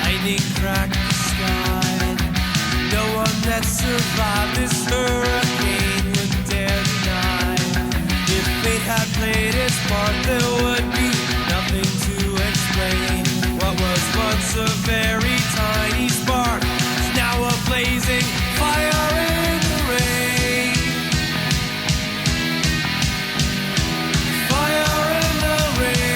lightning cracked the sky. No one that survived this hurricane would dare deny. If fate had played its part, there would be nothing to explain. What was once a very tiny spark is now a blazing fire in the rain. Fire in the rain.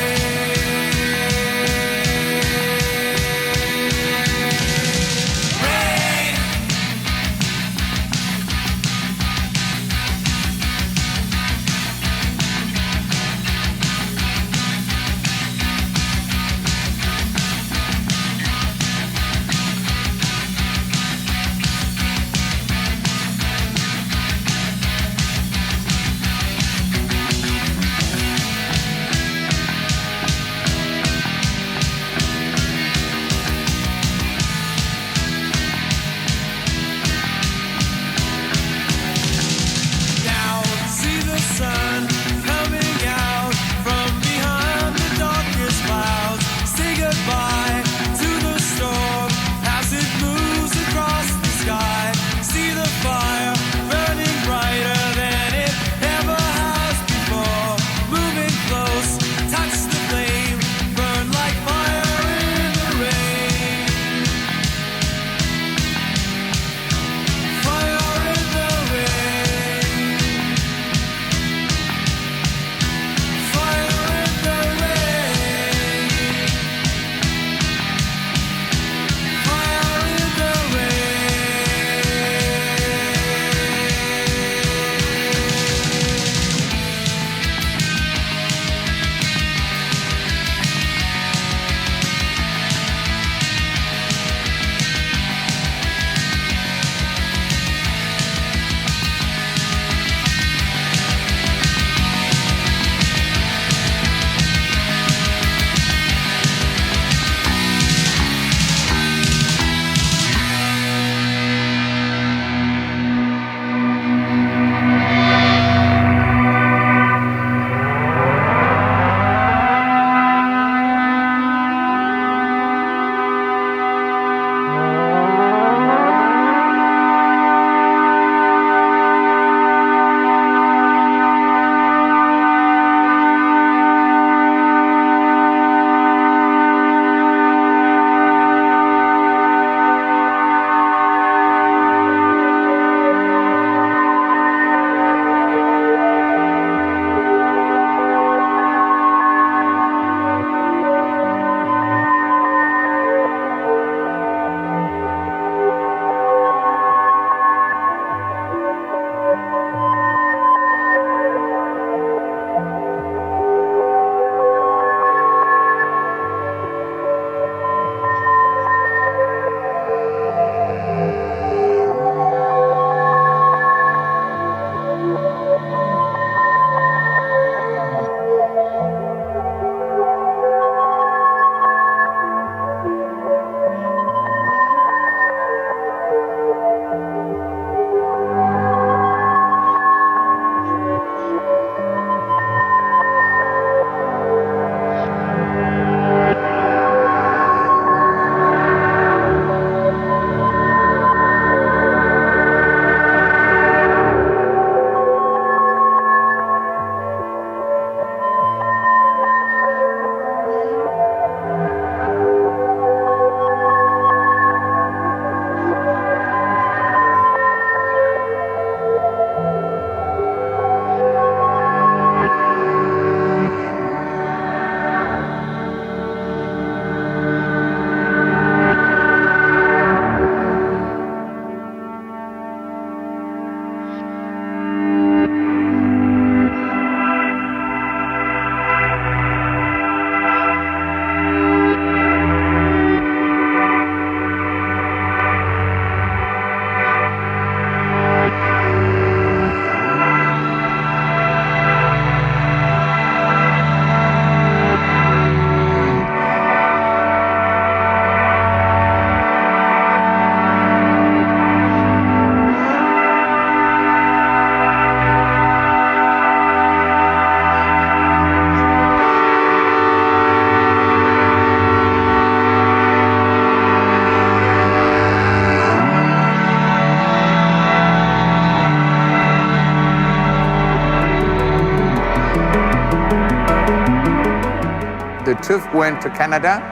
motive went to Canada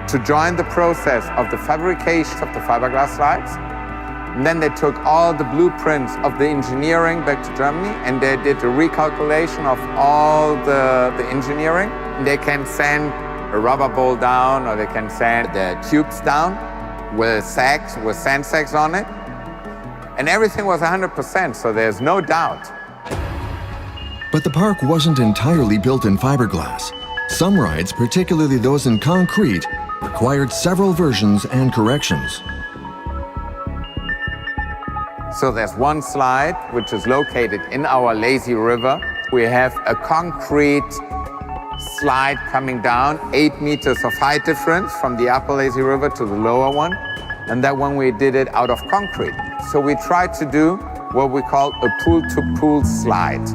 to join the process of the fabrication of the fiberglass slides. And then they took all the blueprints of the engineering back to Germany, and they did a recalculation of all the engineering. And they can send a rubber ball down, or they can send the tubes down with sacks, with sand sacks on it. And everything was 100%, so there's no doubt. But the park wasn't entirely built in fiberglass. Some rides, particularly those in concrete, required several versions and corrections. So there's one slide which is located in our lazy river. We have a concrete slide coming down, 8 meters of height difference from the upper lazy river to the lower one. And that one we did it out of concrete. So we tried to do what we call a pool-to-pool slide.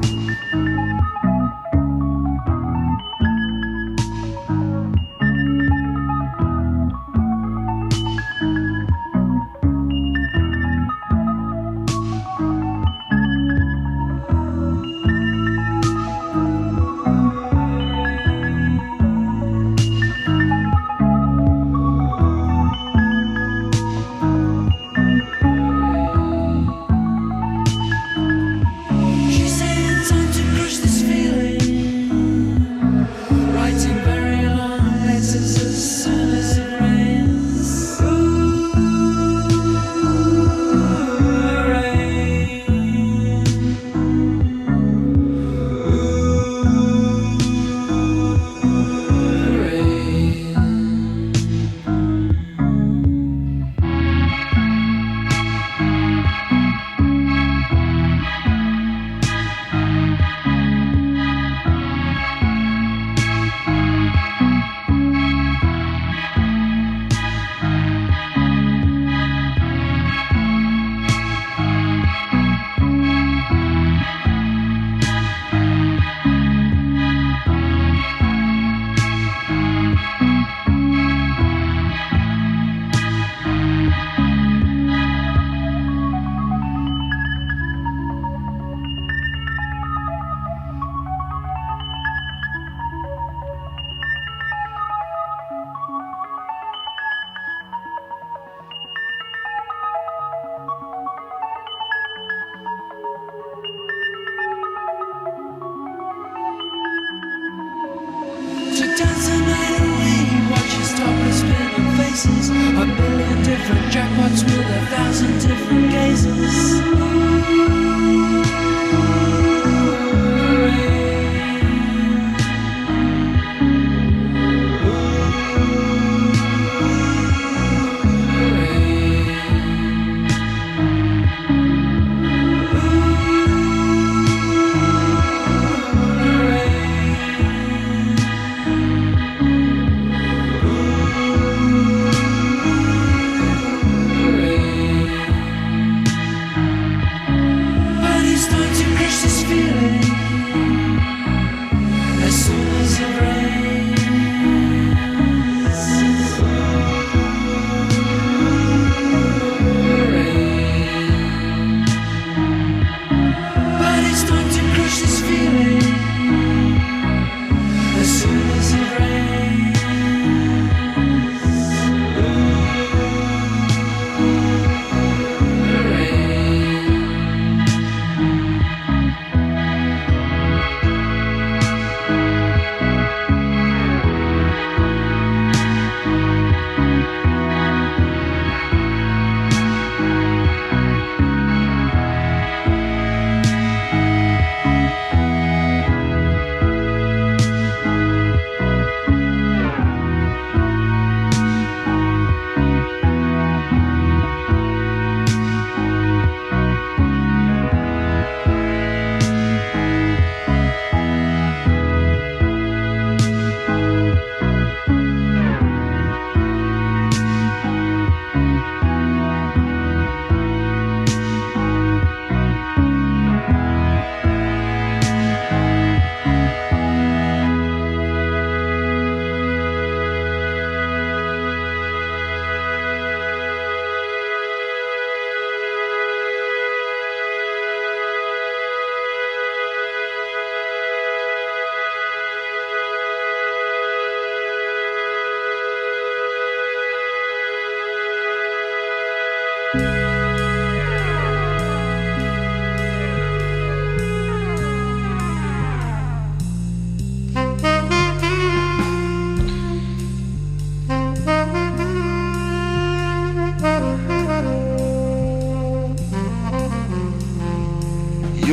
A billion different jackpots with 1,000 different cases.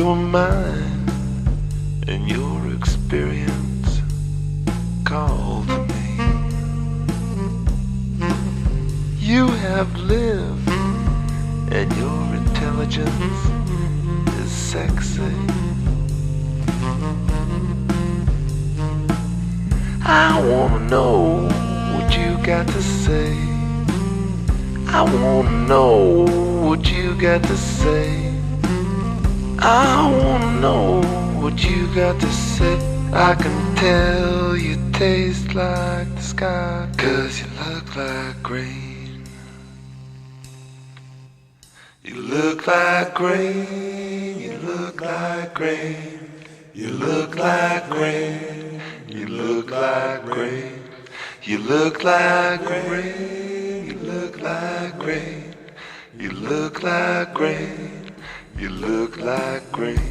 were mine, and your experience called to me. You have lived, and your intelligence is sexy. I wanna know what you got to say. I wanna know what you got to say. I wanna know what you got to say. I can tell you taste like the sky, 'cause you look like rain. You look like rain. You look like rain. You look like rain. You look like rain. You look like rain. You look like rain. You look like rain. You look like rain.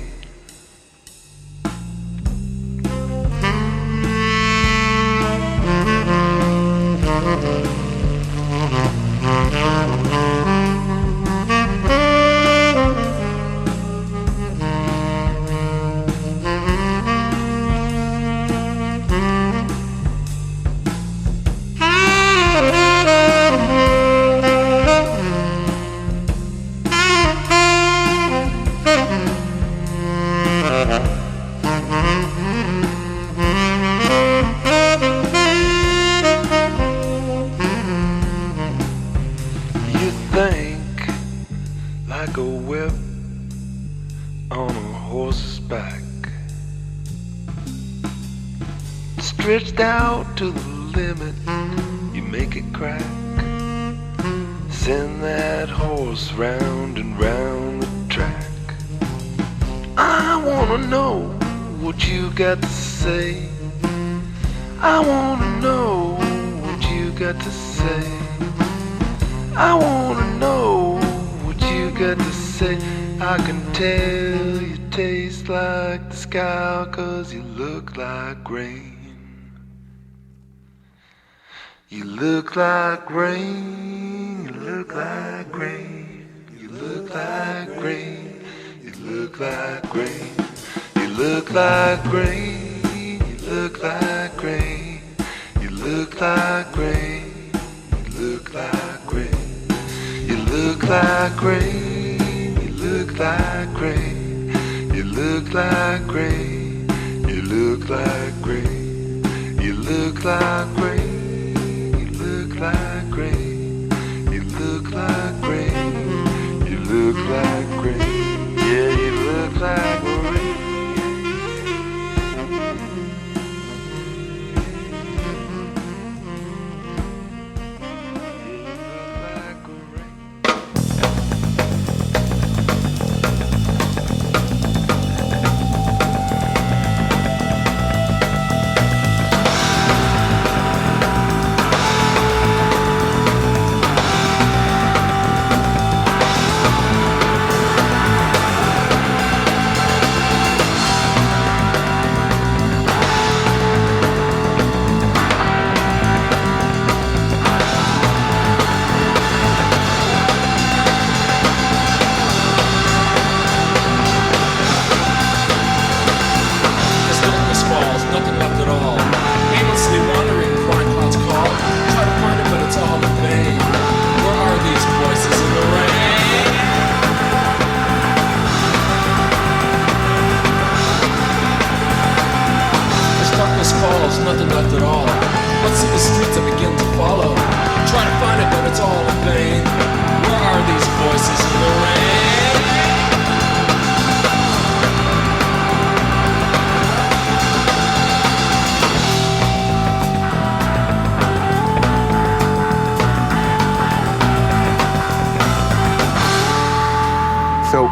Stretched out to the limit, you make it crack. Send that horse round and round the track. I wanna know what you got to say. I wanna know what you got to say. I wanna know what you got to say. I can tell you taste like the sky, 'cause you look like rain. You look like rain, you look like rain, you look like rain, you look like rain, you look like rain, you look like rain, you look like rain, you look like rain, you look like rain, you look like rain, you look like rain, you look like rain, you look like rain. Like rain, you look like rain, you look like rain, yeah, you look like rain.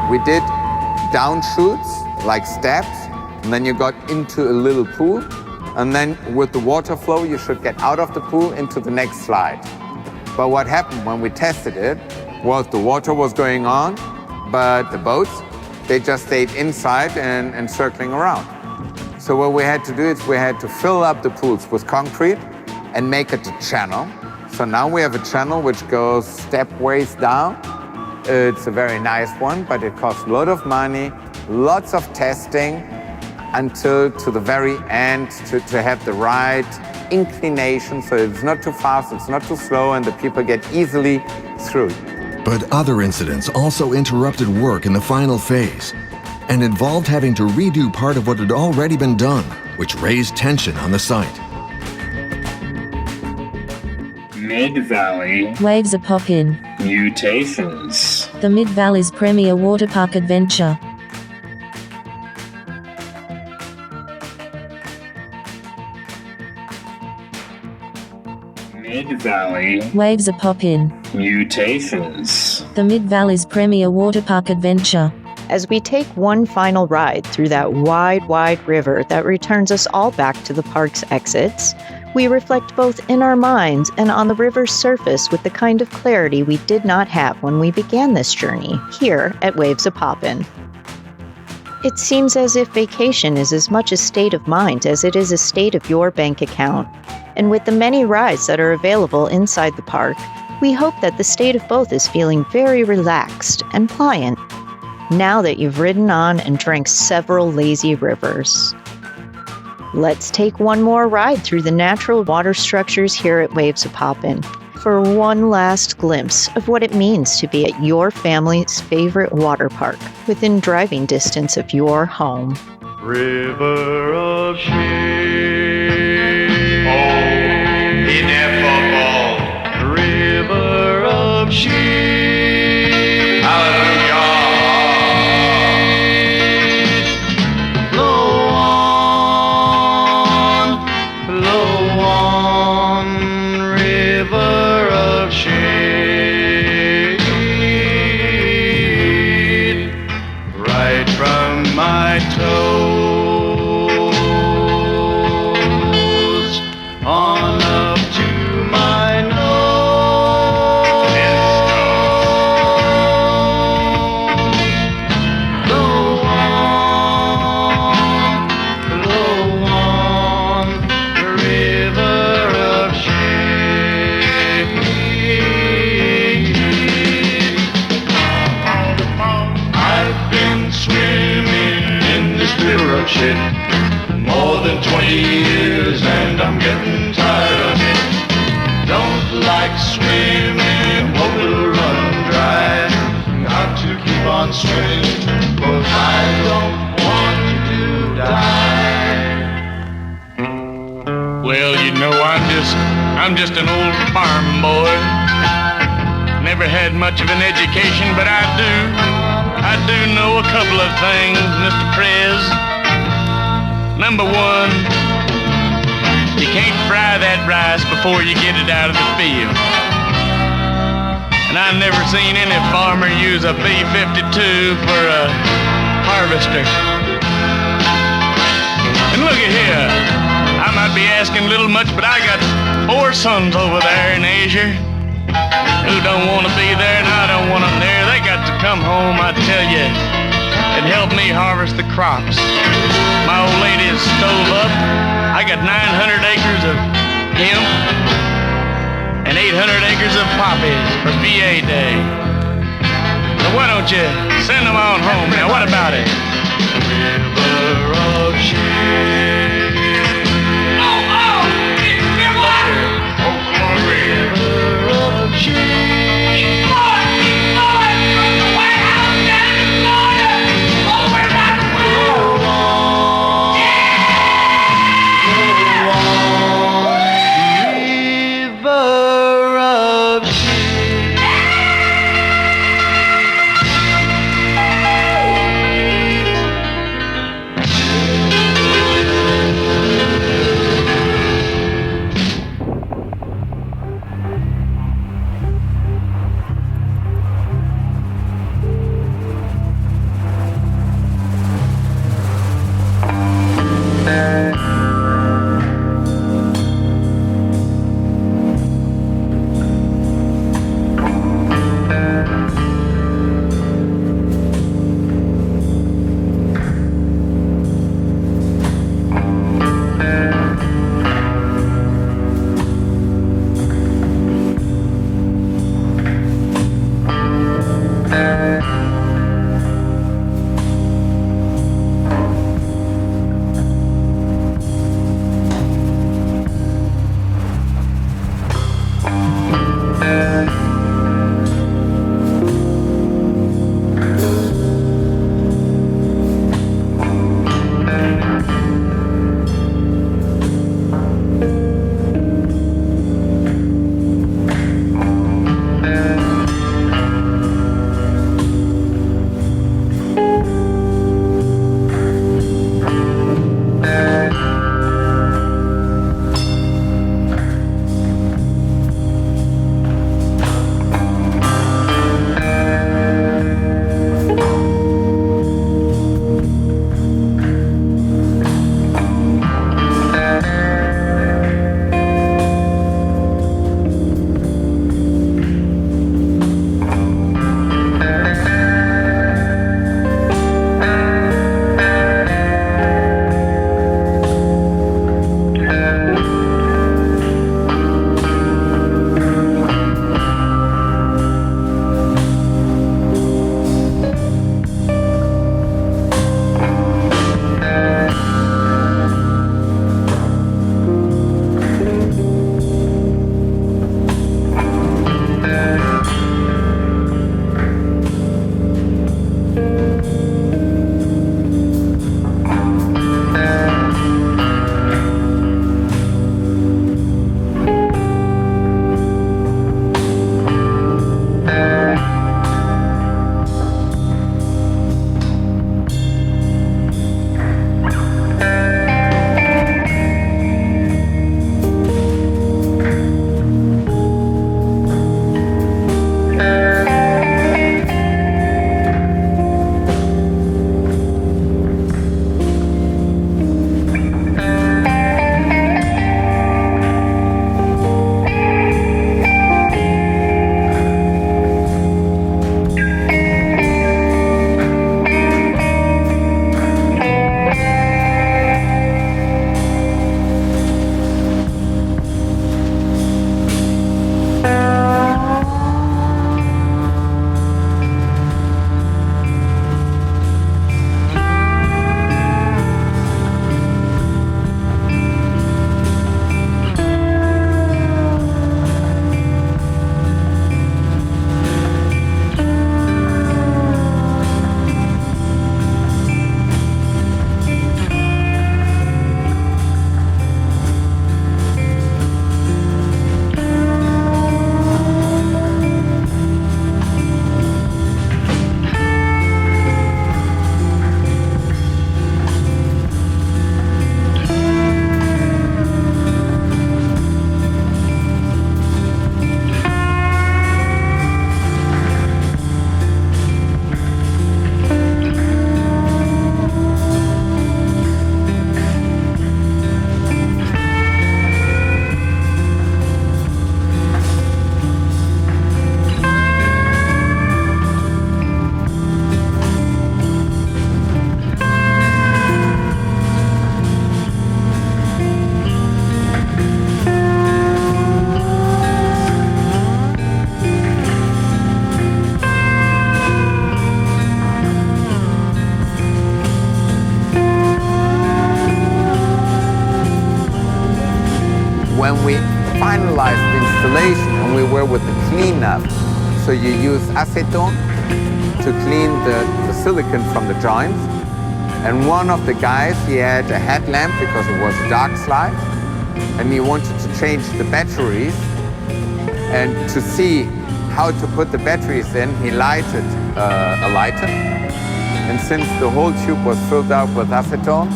We did down shoots, like steps, and then you got into a little pool, and then with the water flow, you should get out of the pool into the next slide. But what happened when we tested it was the water was going on, but the boats, they just stayed inside and circling around. So what we had to do is we had to fill up the pools with concrete and make it a channel. So now we have a channel which goes stepways down. It's a very nice one, but it costs a lot of money lots of testing until to the very end to have the right inclination, so it's not too fast, it's not too slow, and the people get easily through. But other incidents also interrupted work in the final phase and involved having to redo part of what had already been done, which raised tension on the site. Mid-Valley Waves-A-Poppin. Mutations. The Mid-Valley's premier waterpark adventure. Mid-Valley Waves-A-Poppin. Mutations. The Mid-Valley's premier waterpark adventure. As we take one final ride through that wide, wide river that returns us all back to the park's exits, we reflect both in our minds and on the river's surface with the kind of clarity we did not have when we began this journey here at Waves-A-Poppin. It seems as if vacation is as much a state of mind as it is a state of your bank account. And with the many rides that are available inside the park, we hope that the state of both is feeling very relaxed and pliant now that you've ridden on and drank several lazy rivers. Let's take one more ride through the natural water structures here at Waves-A-Poppin for one last glimpse of what it means to be at your family's favorite water park within driving distance of your home. River of shame, oh, ineffable. River of shame, hallelujah. Flow on, river of shade, right from my toes on up to my nose. Flow on, river of shade. I've been swimming in this river of shit more than 20 years, and I'm getting tired of it. Don't like swimming, hope it'll run dry. Got to keep on swimming, 'cause I don't want to die. Well, you know, I'm just an old farm boy. Never had much of an education, but I do know a couple of things, Mr. Prez. Number one, you can't fry that rice before you get it out of the field. And I've never seen any farmer use a B-52 for a harvester. And look at here, I might be asking a little much, but I got 4 sons over there in Asia who don't want to be there, and I don't want them there. They got to come home, I tell you, and help me harvest the crops. My old lady is stove up. I got 900 acres of hemp and 800 acres of poppies for VA Day. So why don't you send them on home? Now, what about it? River of shade. River of shade. initialized the installation, and we were with the cleanup. So you use acetone to clean the silicon from the joints. And one of the guys, he had a headlamp because it was a dark slide, and he wanted to change the batteries. And to see how to put the batteries in, he lighted a lighter. And since the whole tube was filled up with acetone,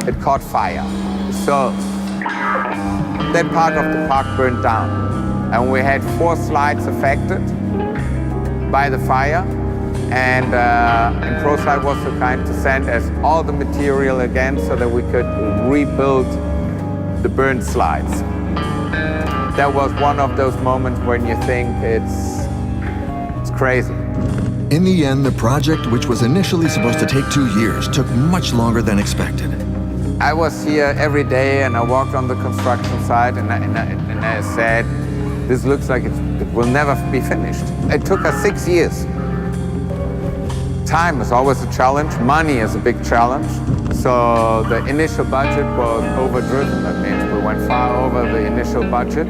it caught fire. So that part of the park burned down. And we had 4 slides affected by the fire. And ProSlide was so kind to send us all the material again so that we could rebuild the burned slides. That was one of those moments when you think it's crazy. In the end, the project, which was initially supposed to take 2 years, took much longer than expected. I was here every day and I walked on the construction site and I said, this looks like it will never be finished. It took us 6 years. Time is always a challenge. Money is a big challenge. So the initial budget was overdriven. That means we went far over the initial budget.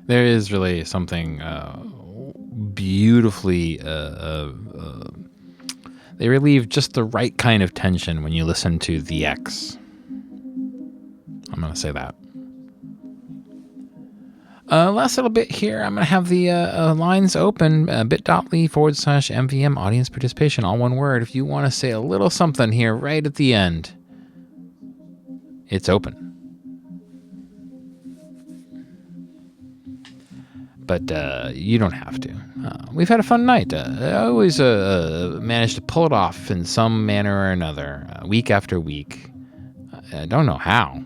There is really something beautifully. They relieve just the right kind of tension when you listen to The X. I'm going to say that. Last little bit here, I'm going to have the lines open, bit.ly/MVM audience participation, all one word. If you want to say a little something here right at the end, it's open. But you don't have to. We've had a fun night. I always manage to pull it off in some manner or another, week after week. I don't know how.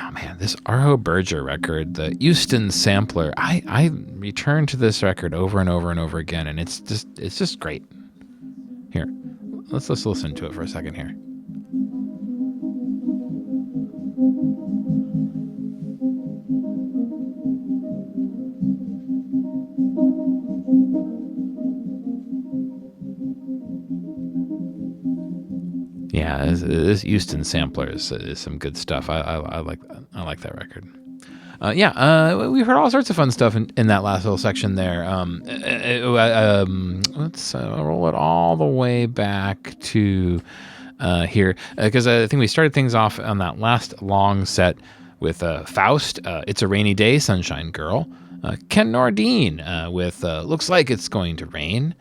Oh man, this R.O. Berger record, the Houston Sampler. I return to this record over and over and over again, and it's just great. Here, let's listen to it for a second here. Yeah, this Houston Sampler is some good stuff. I like that record. We've heard all sorts of fun stuff in that last little section there. Let's roll it all the way back to here, because I think we started things off on that last long set with Faust, It's a Rainy Day, Sunshine Girl, Ken Nordine with Looks Like It's Going to Rain.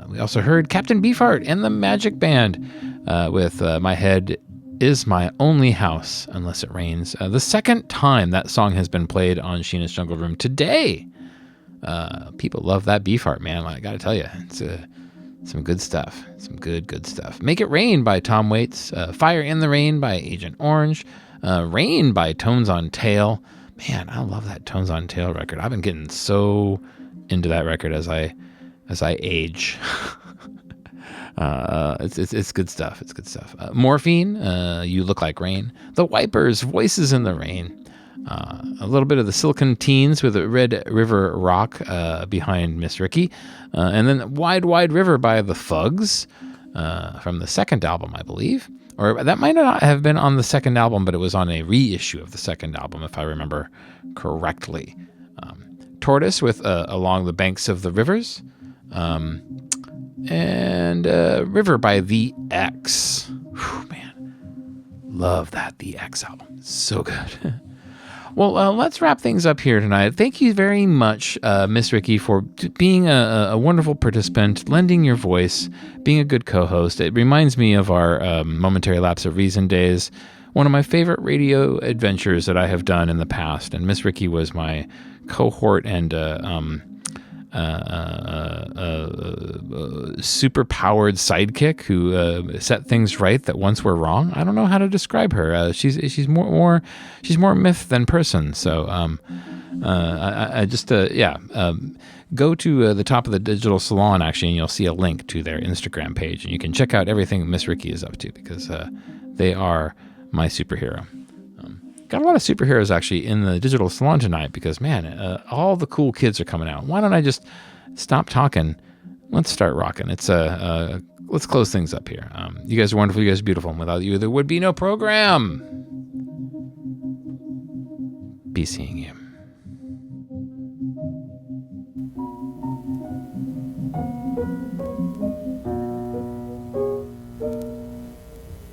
We also heard Captain Beefheart and the Magic Band with My Head Is My Only House Unless It Rains. The second time that song has been played on Sheena's Jungle Room today. People love that Beefheart, man. I gotta tell you, it's some good stuff. Some good stuff. Make It Rain by Tom Waits. Fire in the Rain by Agent Orange. Rain by Tones on Tail. Man, I love that Tones on Tail record. I've been getting so into that record as I age. It's good stuff. It's good stuff. Morphine, You Look Like Rain. The Wipers, Voices in the Rain. A little bit of the Silicon Teens with a Red River Rock behind Miss Rikki. And then Wide Wide River by the Fugs from the second album, I believe. Or that might not have been on the second album, but it was on a reissue of the second album, if I remember correctly. Tortoise with Along the Banks of the Rivers. And River by The X. Whew, man. Love that The X album. So good. Well, let's wrap things up here tonight. Thank you very much, Miss Rikki, for being a wonderful participant, lending your voice, being a good co-host. It reminds me of our Momentary Lapse of Reason days, one of my favorite radio adventures that I have done in the past. And Miss Rikki was my cohort and super-powered sidekick who set things right that once were wrong. I don't know how to describe her. She's more myth than person. So go to the top of the Digital Salon actually, and you'll see a link to their Instagram page, and you can check out everything Miss Rikki is up to because they are my superhero. Got a lot of superheroes actually in the Digital Salon tonight because, man, all the cool kids are coming out. Why don't I just stop talking? Let's start rocking. Let's close things up here. You guys are wonderful. You guys are beautiful. And without you, there would be no program. Be seeing you.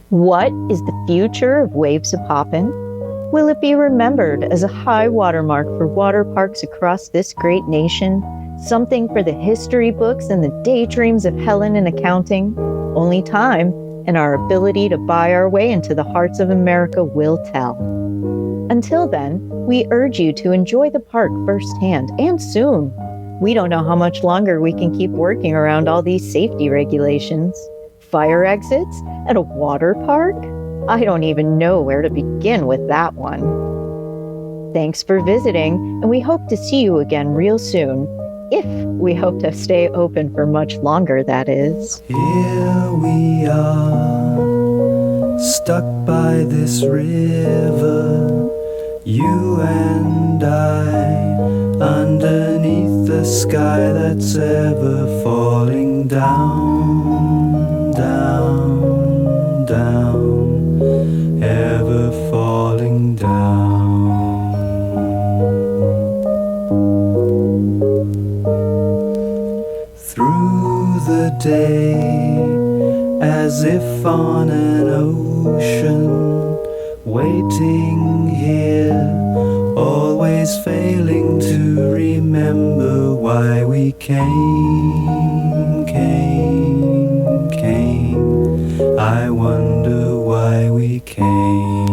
What is the future of Waves-A-Poppin? Will it be remembered as a high watermark for water parks across this great nation? Something for the history books and the daydreams of Helen in accounting? Only time and our ability to buy our way into the hearts of America will tell. Until then, we urge you to enjoy the park firsthand and soon. We don't know how much longer we can keep working around all these safety regulations. Fire exits at a water park? I don't even know where to begin with that one. Thanks for visiting, and we hope to see you again real soon. If we hope to stay open for much longer, that is. Here we are, stuck by this river, you and I, underneath the sky that's ever falling down, down, down, ever falling down. stay as if on an ocean, waiting here, always failing to remember why we came. I wonder why we came.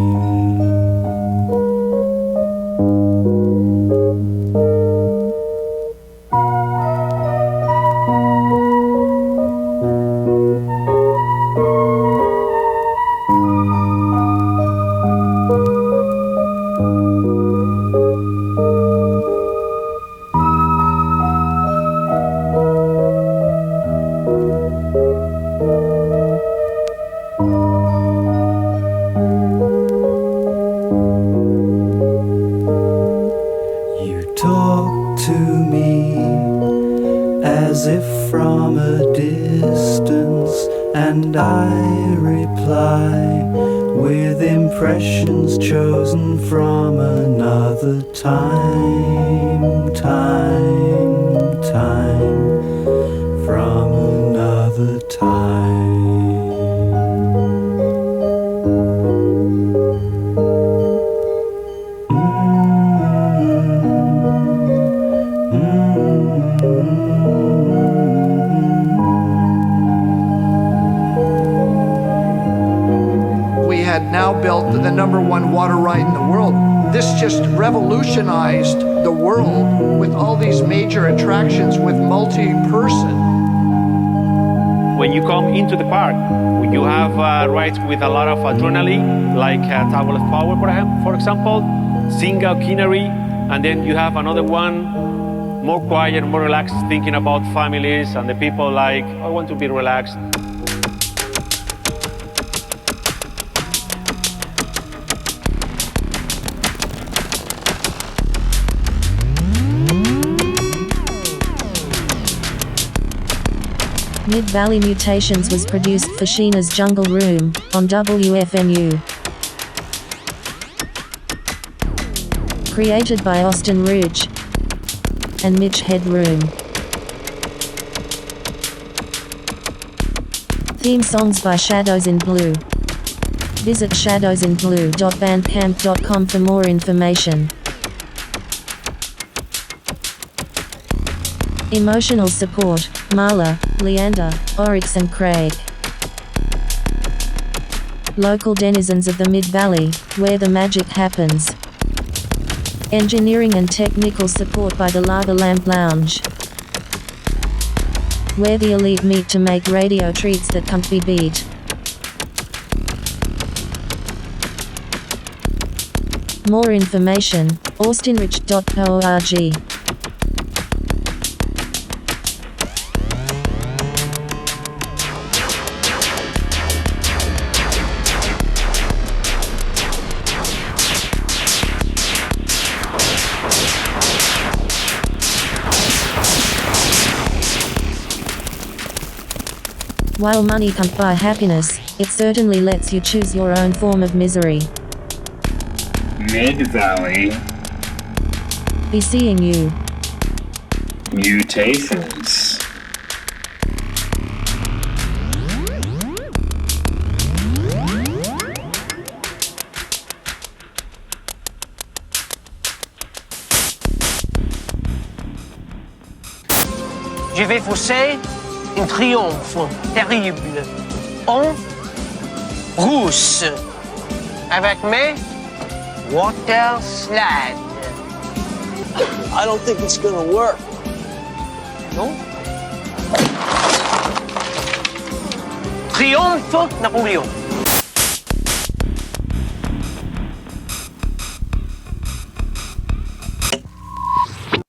And I reply with impressions chosen from another time, from another time. Had now built the #1 water ride in the world. This just revolutionized the world with all these major attractions with multi-person. When you come into the park, you have rides with a lot of adrenaline, like Tower of Power, for example, Zinga Kinnery, and then you have another one, more quiet, more relaxed, thinking about families and the people like, I want to be relaxed. Mid-Valley Mutations was produced for Sheena's Jungle Room on WFMU. Created by Austin Rouge and Mitch Headroom. Theme songs by Shadows in Blue. Visit shadowsinblue.bandcamp.com for more information. Emotional support, Marla, Leander, Oryx and Craig. Local denizens of the Mid-Valley, where the magic happens. Engineering and technical support by the Lava Lamp Lounge, where the elite meet to make radio treats that can't be beat. More information, austinrich.org. While money can't buy happiness, it certainly lets you choose your own form of misery. Mid-Valley Be seeing you. Mutations. Je vais fausser un triomphe terrible en rousse avec mes water slide. I don't think it's gonna work. Non? Triomphe Napoléon.